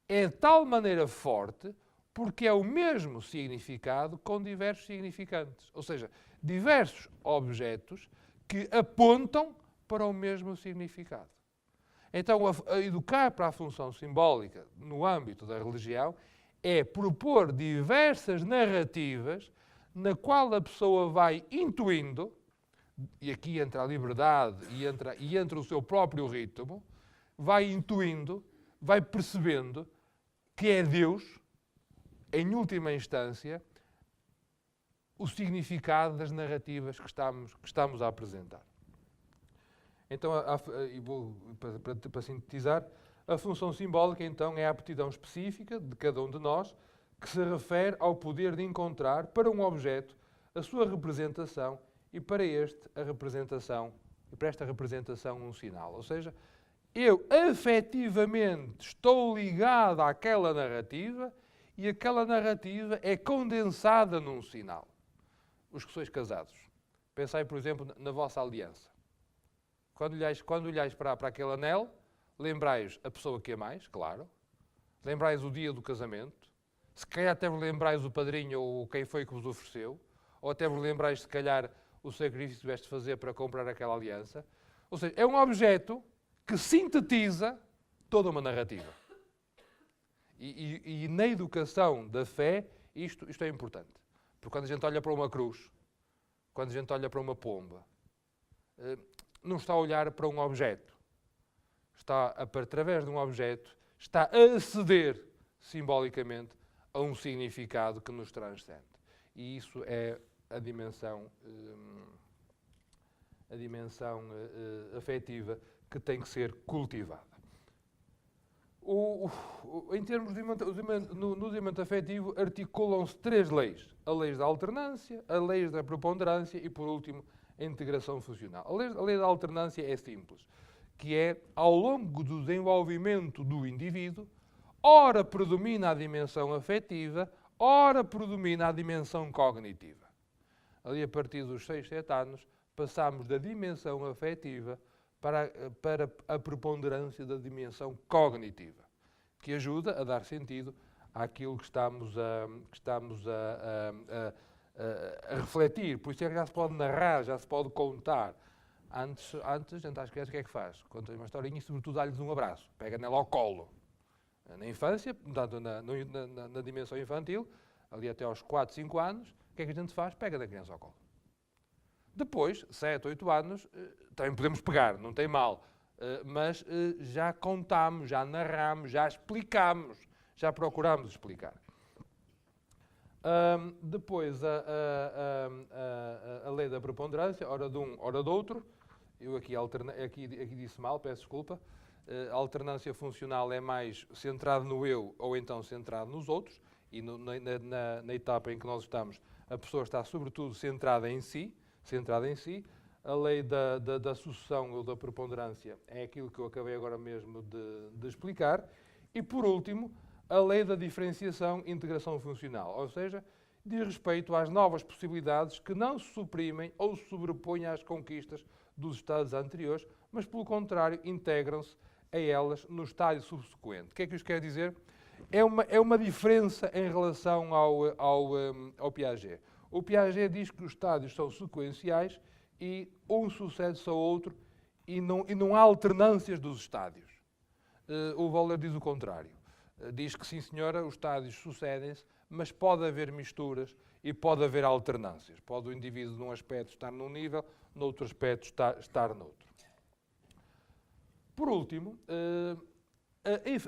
é de tal maneira forte porque é o mesmo significado com diversos significantes. Ou seja, diversos objetos que apontam para o mesmo significado. Então, a educar para a função simbólica no âmbito da religião é propor diversas narrativas na qual a pessoa vai intuindo, e aqui entra a liberdade e entra o seu próprio ritmo, vai intuindo, vai percebendo que é Deus, em última instância, o significado das narrativas que estamos a apresentar. Então, para sintetizar, a função simbólica, então, é a aptidão específica de cada um de nós que se refere ao poder de encontrar para um objeto a sua representação e para esta representação um sinal. Ou seja, eu afetivamente estou ligado àquela narrativa e aquela narrativa é condensada num sinal. Os que sois casados, pensai, por exemplo, na vossa aliança. Quando olhais para aquele anel, lembrais a pessoa que amais, claro. Lembrais o dia do casamento. Se calhar até vos lembrais o padrinho ou quem foi que vos ofereceu. Ou até vos lembrais, se calhar, o sacrifício que tiveste de fazer para comprar aquela aliança. Ou seja, é um objeto que sintetiza toda uma narrativa. E na educação da fé, isto é importante. Porque quando a gente olha para uma cruz, quando a gente olha para uma pomba, não está a olhar para um objeto. Está, através de um objeto, está a aceder simbolicamente a um significado que nos transcende. E isso é a dimensão afetiva que tem que ser cultivada. Em termos no desenvolvimento afetivo, articulam-se 3 leis. A lei da alternância, a lei da preponderância e, por último, a integração funcional. A lei da alternância é simples, que é, ao longo do desenvolvimento do indivíduo, ora predomina a dimensão afetiva, ora predomina a dimensão cognitiva. Ali, a partir dos 6, 7 anos, passamos da dimensão afetiva para a preponderância da dimensão cognitiva, que ajuda a dar sentido àquilo que estamos a refletir. Por isso é que já se pode narrar, já se pode contar. Antes a gente às crianças o que é que faz? Conta uma historinha e, sobretudo, dá-lhes um abraço. Pega nela ao colo. Na infância, portanto, na dimensão infantil, ali até aos 4, 5 anos, que é que a gente faz? Pega da criança ao colo. Depois, 7, 8 anos, também podemos pegar, não tem mal, mas já contamos, já narramos, já explicamos, já procuramos explicar. Depois, a lei da preponderância, ora de um, ora do outro. Eu aqui disse mal, peço desculpa. A alternância funcional é mais centrado no eu ou então centrado nos outros. E na etapa em que nós estamos, a pessoa está sobretudo centrada em si. A lei da sucessão ou da preponderância é aquilo que eu acabei agora mesmo de explicar. E, por último, a lei da diferenciação e integração funcional, ou seja, diz respeito às novas possibilidades que não se suprimem ou se sobrepõem às conquistas dos estados anteriores, mas, pelo contrário, integram-se a elas no estádio subsequente. O que é que isto quer dizer? É uma diferença em relação ao Piaget. O Piaget diz que os estádios são sequenciais e um sucede-se ao outro e não há alternâncias dos estádios. O Wöhler diz o contrário. Diz que, sim senhora, os estádios sucedem-se, mas pode haver misturas e pode haver alternâncias. Pode o indivíduo, num aspecto, estar num nível, noutro aspecto, estar noutro. Por último,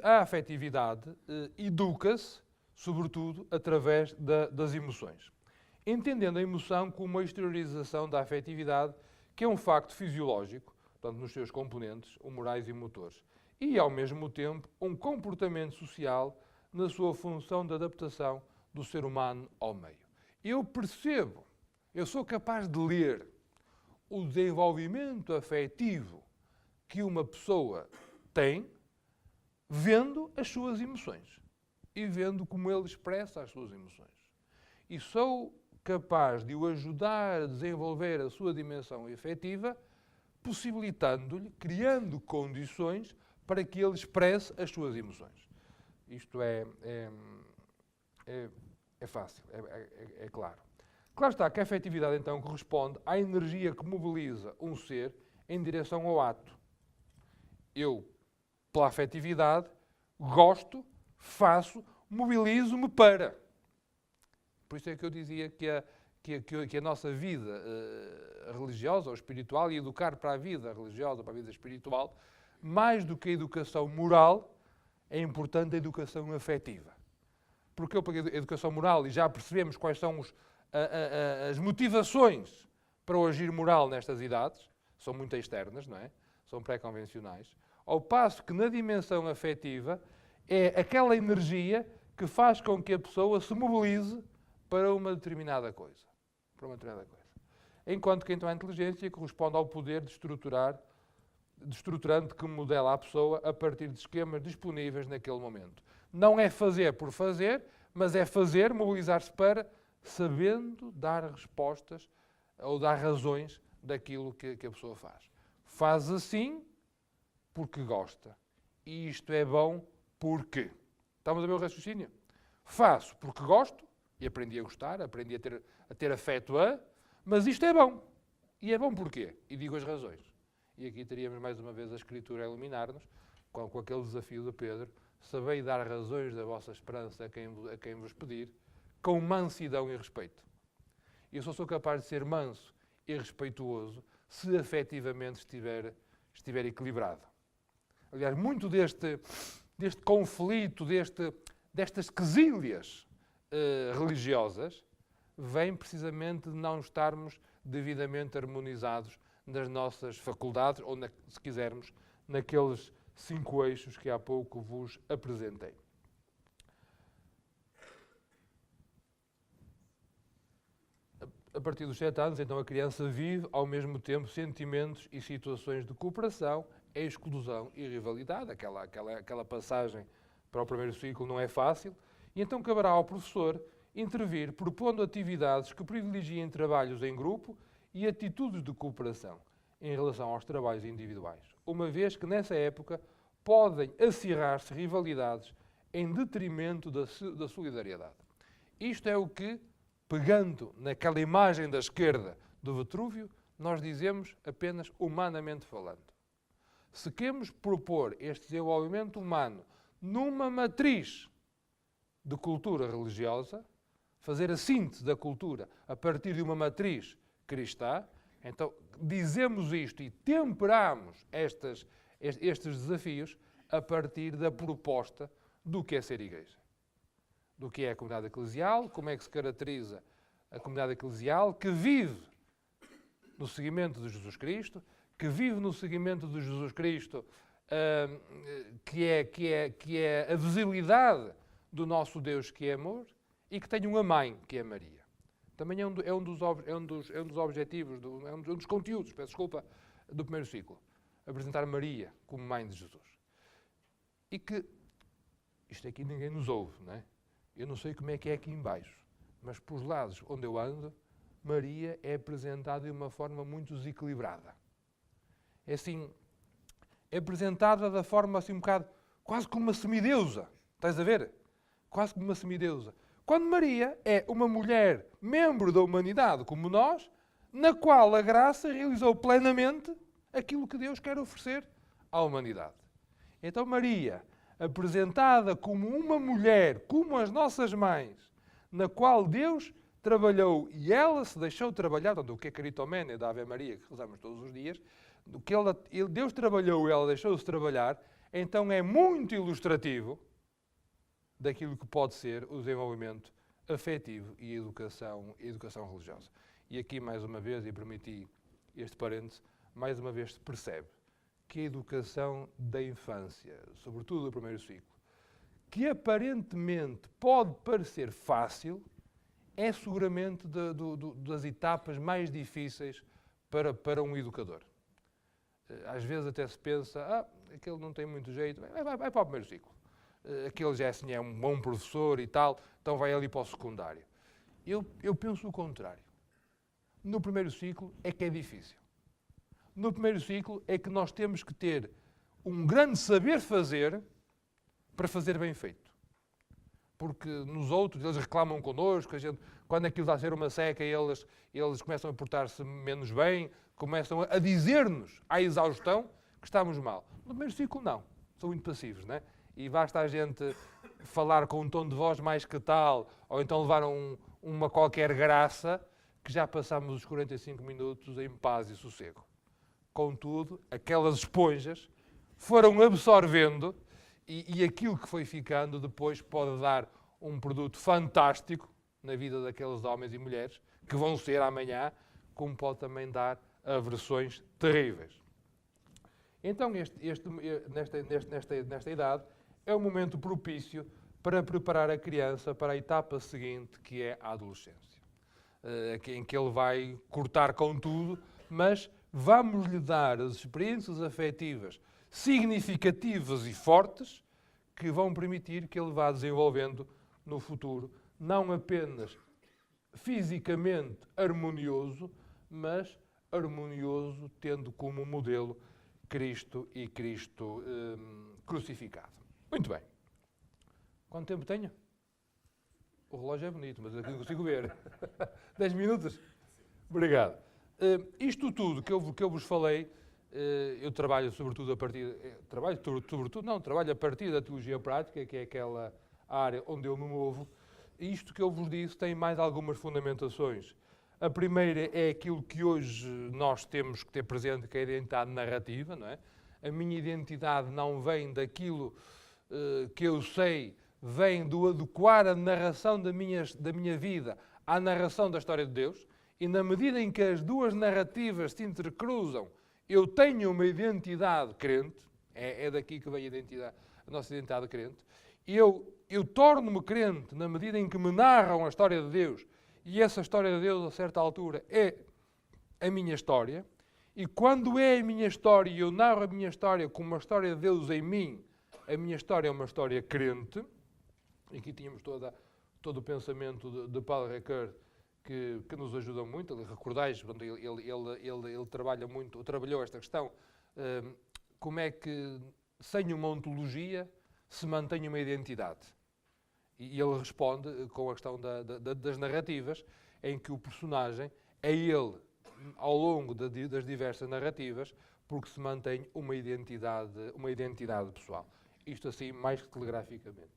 a afetividade educa-se, sobretudo, através das emoções. Entendendo a emoção como uma exteriorização da afetividade, que é um facto fisiológico, portanto, nos seus componentes, morais e motores, e, ao mesmo tempo, um comportamento social na sua função de adaptação do ser humano ao meio. Eu percebo, eu sou capaz de ler o desenvolvimento afetivo que uma pessoa tem vendo as suas emoções e vendo como ele expressa as suas emoções. E sou capaz de o ajudar a desenvolver a sua dimensão afetiva, possibilitando-lhe, criando condições para que ele expresse as suas emoções. Isto é fácil, é claro. Claro está que a afetividade, então, corresponde à energia que mobiliza um ser em direção ao ato. Eu, pela afetividade, gosto, faço, mobilizo-me para. Por isso é que eu dizia que a nossa vida religiosa ou espiritual, e educar para a vida religiosa, para a vida espiritual, mais do que a educação moral, é importante a educação afetiva. Porque a educação moral, e já percebemos quais são as motivações para o agir moral nestas idades, são muito externas, não é? São pré-convencionais. Ao passo que na dimensão afetiva é aquela energia que faz com que a pessoa se mobilize para uma determinada coisa. Enquanto que então a inteligência corresponde ao poder de estruturante que modela a pessoa a partir de esquemas disponíveis naquele momento. Não é fazer por fazer, mas é fazer, mobilizar-se para, sabendo dar respostas ou dar razões daquilo que a pessoa faz. Faz assim porque gosta. E isto é bom porque. Estamos a ver o raciocínio? Faço porque gosto, e aprendi a gostar, aprendi a ter afeto mas isto é bom. E é bom porquê? E digo as razões. E aqui teríamos mais uma vez a Escritura a iluminar-nos, com aquele desafio de Pedro: sabei dar razões da vossa esperança a quem vos pedir, com mansidão e respeito. Eu só sou capaz de ser manso e respeituoso se afetivamente estiver equilibrado. Aliás, muito deste conflito, destas quesílias religiosas, vem precisamente de não estarmos devidamente harmonizados nas nossas faculdades, ou, se quisermos, naqueles 5 eixos que há pouco vos apresentei. A partir dos 7 anos, então, a criança vive, ao mesmo tempo, sentimentos e situações de cooperação, exclusão e rivalidade. Aquela passagem para o primeiro ciclo não é fácil. E então caberá ao professor intervir propondo atividades que privilegiem trabalhos em grupo e atitudes de cooperação em relação aos trabalhos individuais, uma vez que nessa época podem acirrar-se rivalidades em detrimento da solidariedade. Isto é o que, pegando naquela imagem da esquerda do Vitrúvio, nós dizemos apenas humanamente falando. Se queremos propor este desenvolvimento humano numa matriz de cultura religiosa, fazer a síntese da cultura a partir de uma matriz cristã, então dizemos isto e temperamos estes desafios a partir da proposta do que é ser igreja. Do que é a comunidade eclesial, como é que se caracteriza a comunidade eclesial que vive no seguimento de Jesus Cristo, que vive no seguimento de Jesus Cristo, que é a visibilidade do nosso Deus que é amor e que tem uma mãe que é Maria. Também é um dos objetivos, é um dos conteúdos, peço desculpa, do primeiro ciclo. Apresentar Maria como mãe de Jesus. E que, isto aqui ninguém nos ouve, não é? Eu não sei como é que é aqui em baixo, mas por os lados onde eu ando, Maria é apresentada de uma forma muito desequilibrada. É assim, é apresentada da forma assim um bocado, quase como uma semideusa. Estás a ver? Quase como uma semideusa. Quando Maria é uma mulher, membro da humanidade como nós, na qual a graça realizou plenamente aquilo que Deus quer oferecer à humanidade. Então Maria, apresentada como uma mulher, como as nossas mães, na qual Deus trabalhou e ela se deixou trabalhar, portanto, o que é Caritomene da Ave Maria, que rezamos todos os dias, do que Deus trabalhou e ela deixou-se trabalhar, então é muito ilustrativo daquilo que pode ser o desenvolvimento afetivo e educação religiosa. E aqui, mais uma vez, e permiti este parêntese, mais uma vez se percebe que a educação da infância, sobretudo do primeiro ciclo, que aparentemente pode parecer fácil, é seguramente das etapas mais difíceis para um educador. Às vezes até se pensa, aquele não tem muito jeito, vai para o primeiro ciclo. Aquele já é um bom professor e tal, então vai ali para o secundário. Eu penso o contrário. No primeiro ciclo é que é difícil. No primeiro ciclo é que nós temos que ter um grande saber fazer para fazer bem feito. Porque nos outros, eles reclamam connosco, quando aquilo está a ser uma seca, eles começam a portar-se menos bem, começam a dizer-nos à exaustão que estamos mal. No primeiro ciclo, não. São muito passivos, não é? E basta a gente falar com um tom de voz mais que tal, ou então levar uma qualquer graça, que já passamos os 45 minutos em paz e sossego. Contudo, aquelas esponjas foram absorvendo e aquilo que foi ficando depois pode dar um produto fantástico na vida daqueles homens e mulheres que vão ser amanhã, como pode também dar aversões terríveis. Então, nesta idade, é um momento propício para preparar a criança para a etapa seguinte, que é a adolescência, em que ele vai cortar com tudo, mas vamos-lhe dar as experiências afetivas significativas e fortes que vão permitir que ele vá desenvolvendo no futuro, não apenas fisicamente harmonioso, mas harmonioso tendo como modelo Cristo e Cristo crucificado. Muito bem. Quanto tempo tenho? O relógio é bonito, mas eu não consigo ver. 10 minutos? Obrigado. Isto tudo que eu vos falei, eu trabalho sobretudo a partir... Trabalho a partir da teologia prática, que é aquela área onde eu me movo. E isto que eu vos disse tem mais algumas fundamentações. A primeira é aquilo que hoje nós temos que ter presente, que é a identidade narrativa, não é? A minha identidade não vem daquilo que eu sei, vem do adequar a narração da minha vida à narração da história de Deus, e na medida em que as duas narrativas se intercruzam, eu tenho uma identidade crente, é daqui que vem a nossa identidade crente, e eu torno-me crente na medida em que me narram a história de Deus, e essa história de Deus, a certa altura, é a minha história, e quando é a minha história e eu narro a minha história como uma história de Deus em mim, a minha história é uma história crente. Aqui tínhamos todo o pensamento de Paul Ricoeur que nos ajuda muito. Recordais, ele trabalha muito, trabalhou esta questão, como é que sem uma ontologia se mantém uma identidade. E ele responde com a questão das narrativas, em que o personagem é ele, ao longo das diversas narrativas, porque se mantém uma identidade pessoal. Isto assim, mais que telegraficamente.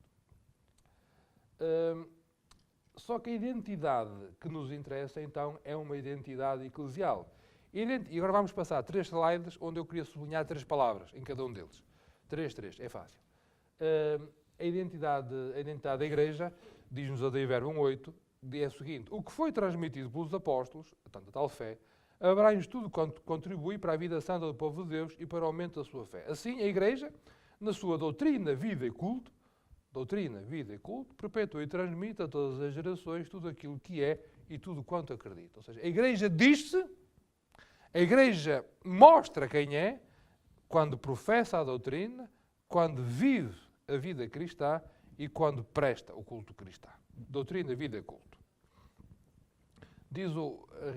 Só que a identidade que nos interessa, então, é uma identidade eclesial. E agora vamos passar 3 slides onde eu queria sublinhar 3 palavras em cada um deles. 3, é fácil. A identidade da Igreja, diz-nos a Dei Verbum 8, é o seguinte: o que foi transmitido pelos apóstolos, portanto, a tal fé, abrange tudo quanto contribui para a vida santa do povo de Deus e para o aumento da sua fé. Assim, a Igreja, na sua doutrina, vida e culto, perpetua e transmite a todas as gerações tudo aquilo que é e tudo quanto acredita. Ou seja, a Igreja diz-se, a Igreja mostra quem é, quando professa a doutrina, quando vive a vida cristã e quando presta o culto cristão. Doutrina, vida e culto. Diz a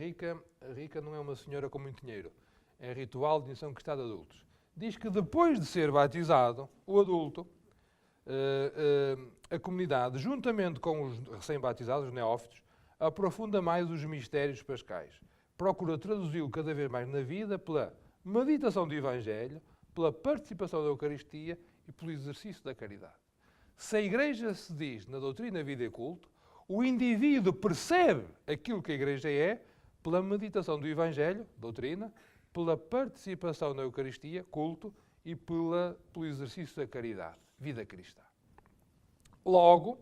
Rica não é uma senhora com muito dinheiro, é ritual de iniciação cristã de adultos. Diz que depois de ser batizado, o adulto, a comunidade, juntamente com os recém-batizados, os neófitos, aprofunda mais os mistérios pascais. Procura traduzi-lo cada vez mais na vida pela meditação do Evangelho, pela participação da Eucaristia e pelo exercício da caridade. Se a Igreja se diz na doutrina, vida e culto, o indivíduo percebe aquilo que a Igreja é pela meditação do Evangelho, doutrina, pela participação na Eucaristia, culto, e pelo exercício da caridade, vida cristã. Logo,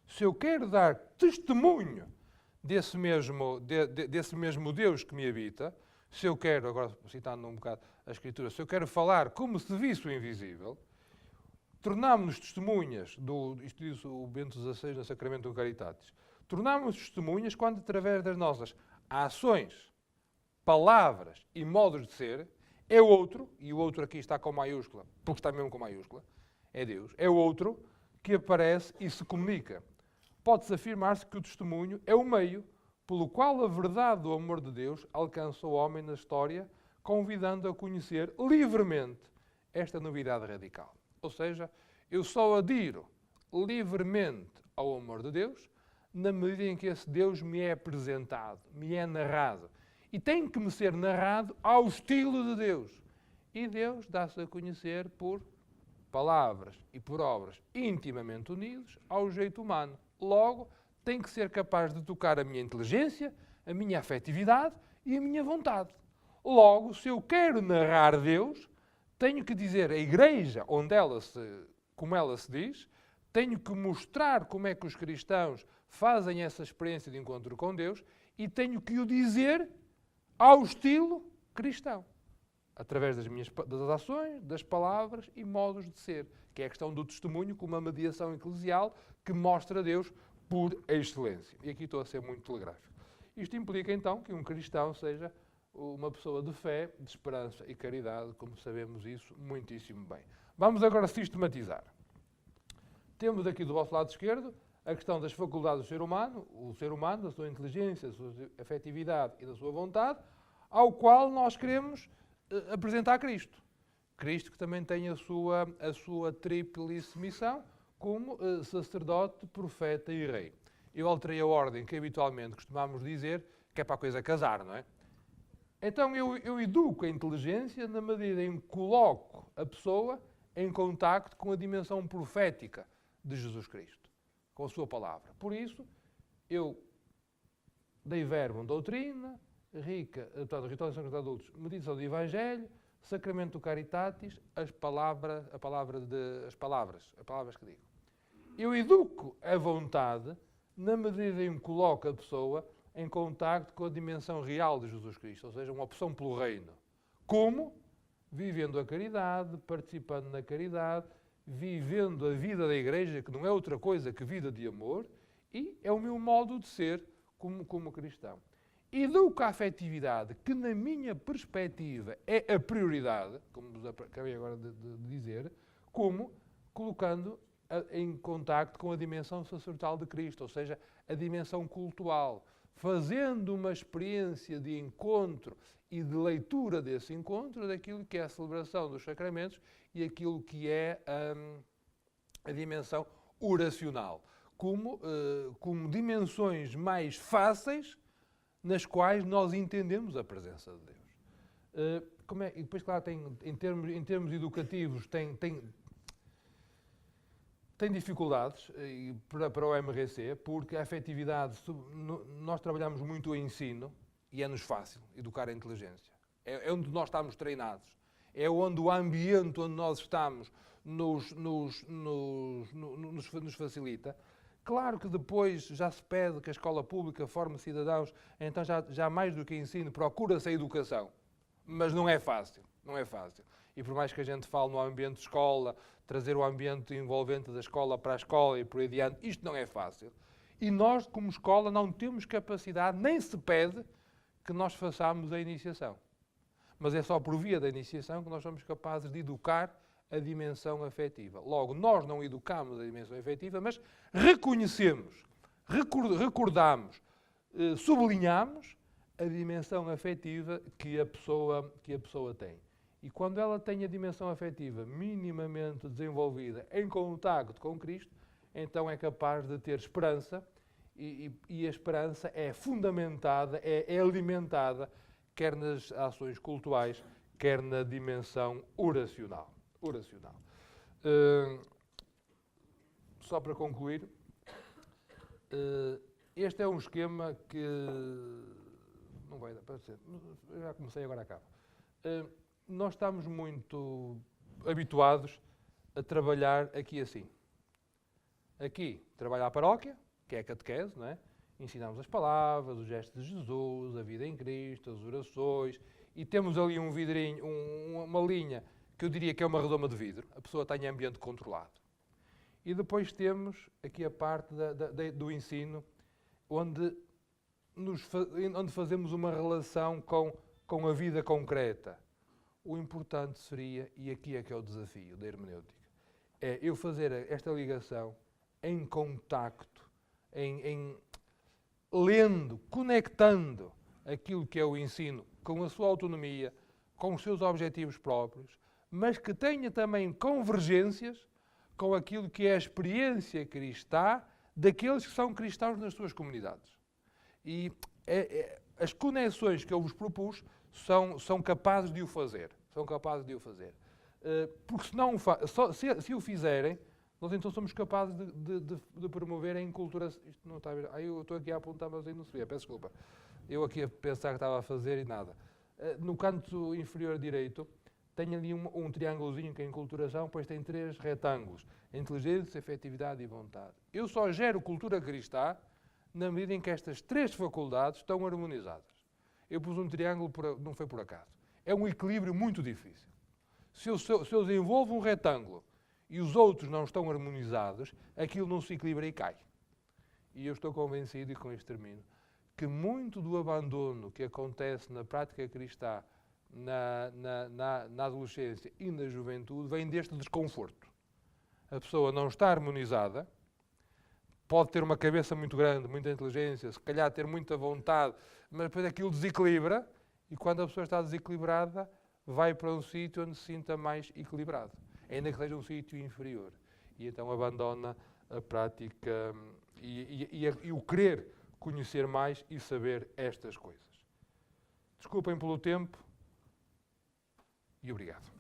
se eu quero dar testemunho desse mesmo Deus que me habita, se eu quero, agora citando um bocado a Escritura, se eu quero falar como se visse o invisível, tornámos-nos testemunhas, isto diz o Bento XVI no Sacramento do Caritatis, tornámos-nos testemunhas quando, através das nossas ações, palavras e modos de ser, é outro, e o outro aqui está com maiúscula, porque está mesmo com maiúscula, é Deus, é o outro que aparece e se comunica. Pode-se afirmar-se que o testemunho é o meio pelo qual a verdade do amor de Deus alcança o homem na história, convidando a conhecer livremente esta novidade radical. Ou seja, eu só adiro livremente ao amor de Deus na medida em que esse Deus me é apresentado, me é narrado. E tem que me ser narrado ao estilo de Deus. E Deus dá-se a conhecer por palavras e por obras intimamente unidos ao jeito humano. Logo, tem que ser capaz de tocar a minha inteligência, a minha afetividade e a minha vontade. Logo, se eu quero narrar Deus, tenho que dizer a Igreja como ela se diz, tenho que mostrar como é que os cristãos fazem essa experiência de encontro com Deus e tenho que o dizer ao estilo cristão, através das ações, das palavras e modos de ser, que é a questão do testemunho como uma mediação eclesial que mostra Deus por excelência. E aqui estou a ser muito telegráfico. Isto implica, então, que um cristão seja uma pessoa de fé, de esperança e caridade, como sabemos isso muitíssimo bem. Vamos agora sistematizar. Temos aqui do vosso lado esquerdo a questão das faculdades do ser humano, da sua inteligência, da sua afetividade e da sua vontade, ao qual nós queremos apresentar Cristo. Cristo que também tem a sua tríplice missão como sacerdote, profeta e rei. Eu alterei a ordem que habitualmente costumamos dizer, que é para a coisa casar, não é? Então eu educo a inteligência na medida em que coloco a pessoa em contacto com a dimensão profética de Jesus Cristo, com a sua palavra. Por isso, eu Dei Verbum doutrina, ritual de instrução dos adultos, meditação do Evangelho, sacramento do Caritatis, as palavras que digo. Eu educo a vontade na medida em que coloco a pessoa em contacto com a dimensão real de Jesus Cristo, ou seja, uma opção pelo reino. Como? Vivendo a caridade, participando na caridade, vivendo a vida da Igreja, que não é outra coisa que vida de amor, e é o meu modo de ser como cristão. Educo a afetividade, que na minha perspectiva é a prioridade, como vos acabei agora de dizer, como colocando em contacto com a dimensão sacerdotal de Cristo, ou seja, a dimensão cultual, fazendo uma experiência de encontro e de leitura desse encontro daquilo que é a celebração dos sacramentos e aquilo que é a dimensão oracional, como dimensões mais fáceis nas quais nós entendemos a presença de Deus. E depois, claro, em termos educativos, tem dificuldades para o MRC, porque a afetividade, nós trabalhamos muito o ensino e é-nos fácil educar a inteligência. É onde nós estamos treinados. É onde o ambiente onde nós estamos nos facilita. Claro que depois já se pede que a escola pública forme cidadãos, então já mais do que ensino, procura-se a educação. Mas não é fácil, não é fácil. E por mais que a gente fale no ambiente de escola, trazer o ambiente envolvente da escola para a escola e por aí adiante, isto não é fácil. E nós, como escola, não temos capacidade, nem se pede, que nós façamos a iniciação. Mas é só por via da iniciação que nós somos capazes de educar a dimensão afetiva. Logo, nós não educamos a dimensão afetiva, mas reconhecemos, recordamos, sublinhamos a dimensão afetiva que a pessoa tem. E quando ela tem a dimensão afetiva minimamente desenvolvida em contacto com Cristo, então é capaz de ter esperança e a esperança é fundamentada, é alimentada, quer nas ações cultuais, quer na dimensão oracional. Só para concluir, este é um esquema que não vai dar para ser, já comecei, agora acabo. Nós estamos muito habituados a trabalhar aqui assim. Aqui, trabalha a paróquia, que é a catequese, não é? Ensinamos as palavras, os gestos de Jesus, a vida em Cristo, as orações, e temos ali um vidrinho, uma linha, que eu diria que é uma redoma de vidro. A pessoa está em ambiente controlado. E depois temos aqui a parte do ensino, onde fazemos uma relação com a vida concreta. O importante seria, e aqui é que é o desafio da hermenêutica, é eu fazer esta ligação em contacto, em lendo, conectando aquilo que é o ensino com a sua autonomia, com os seus objetivos próprios, mas que tenha também convergências com aquilo que é a experiência cristã daqueles que são cristãos nas suas comunidades. E as conexões que eu vos propus são capazes de o fazer. Porque se o fizerem, nós então somos capazes de promover a enculturação. Isto não está a ver. Eu estou aqui a apontar, mas aí não se vê. Peço desculpa. Eu aqui a pensar que estava a fazer e nada. No canto inferior direito, tem ali um triângulozinho que é a enculturação, depois tem 3 retângulos. Inteligência, afetividade e vontade. Eu só gero cultura cristã na medida em que estas 3 faculdades estão harmonizadas. Eu pus um triângulo, não foi por acaso. É um equilíbrio muito difícil. Se eu desenvolvo um retângulo e os outros não estão harmonizados, aquilo não se equilibra e cai. E eu estou convencido, e com isto termino, que muito do abandono que acontece na prática cristã, na adolescência e na juventude, vem deste desconforto. A pessoa não está harmonizada, pode ter uma cabeça muito grande, muita inteligência, se calhar ter muita vontade, mas depois aquilo desequilibra, e quando a pessoa está desequilibrada, vai para um sítio onde se sinta mais equilibrado, ainda que seja um sítio inferior. E então abandona a prática e o querer conhecer mais e saber estas coisas. Desculpem pelo tempo e obrigado.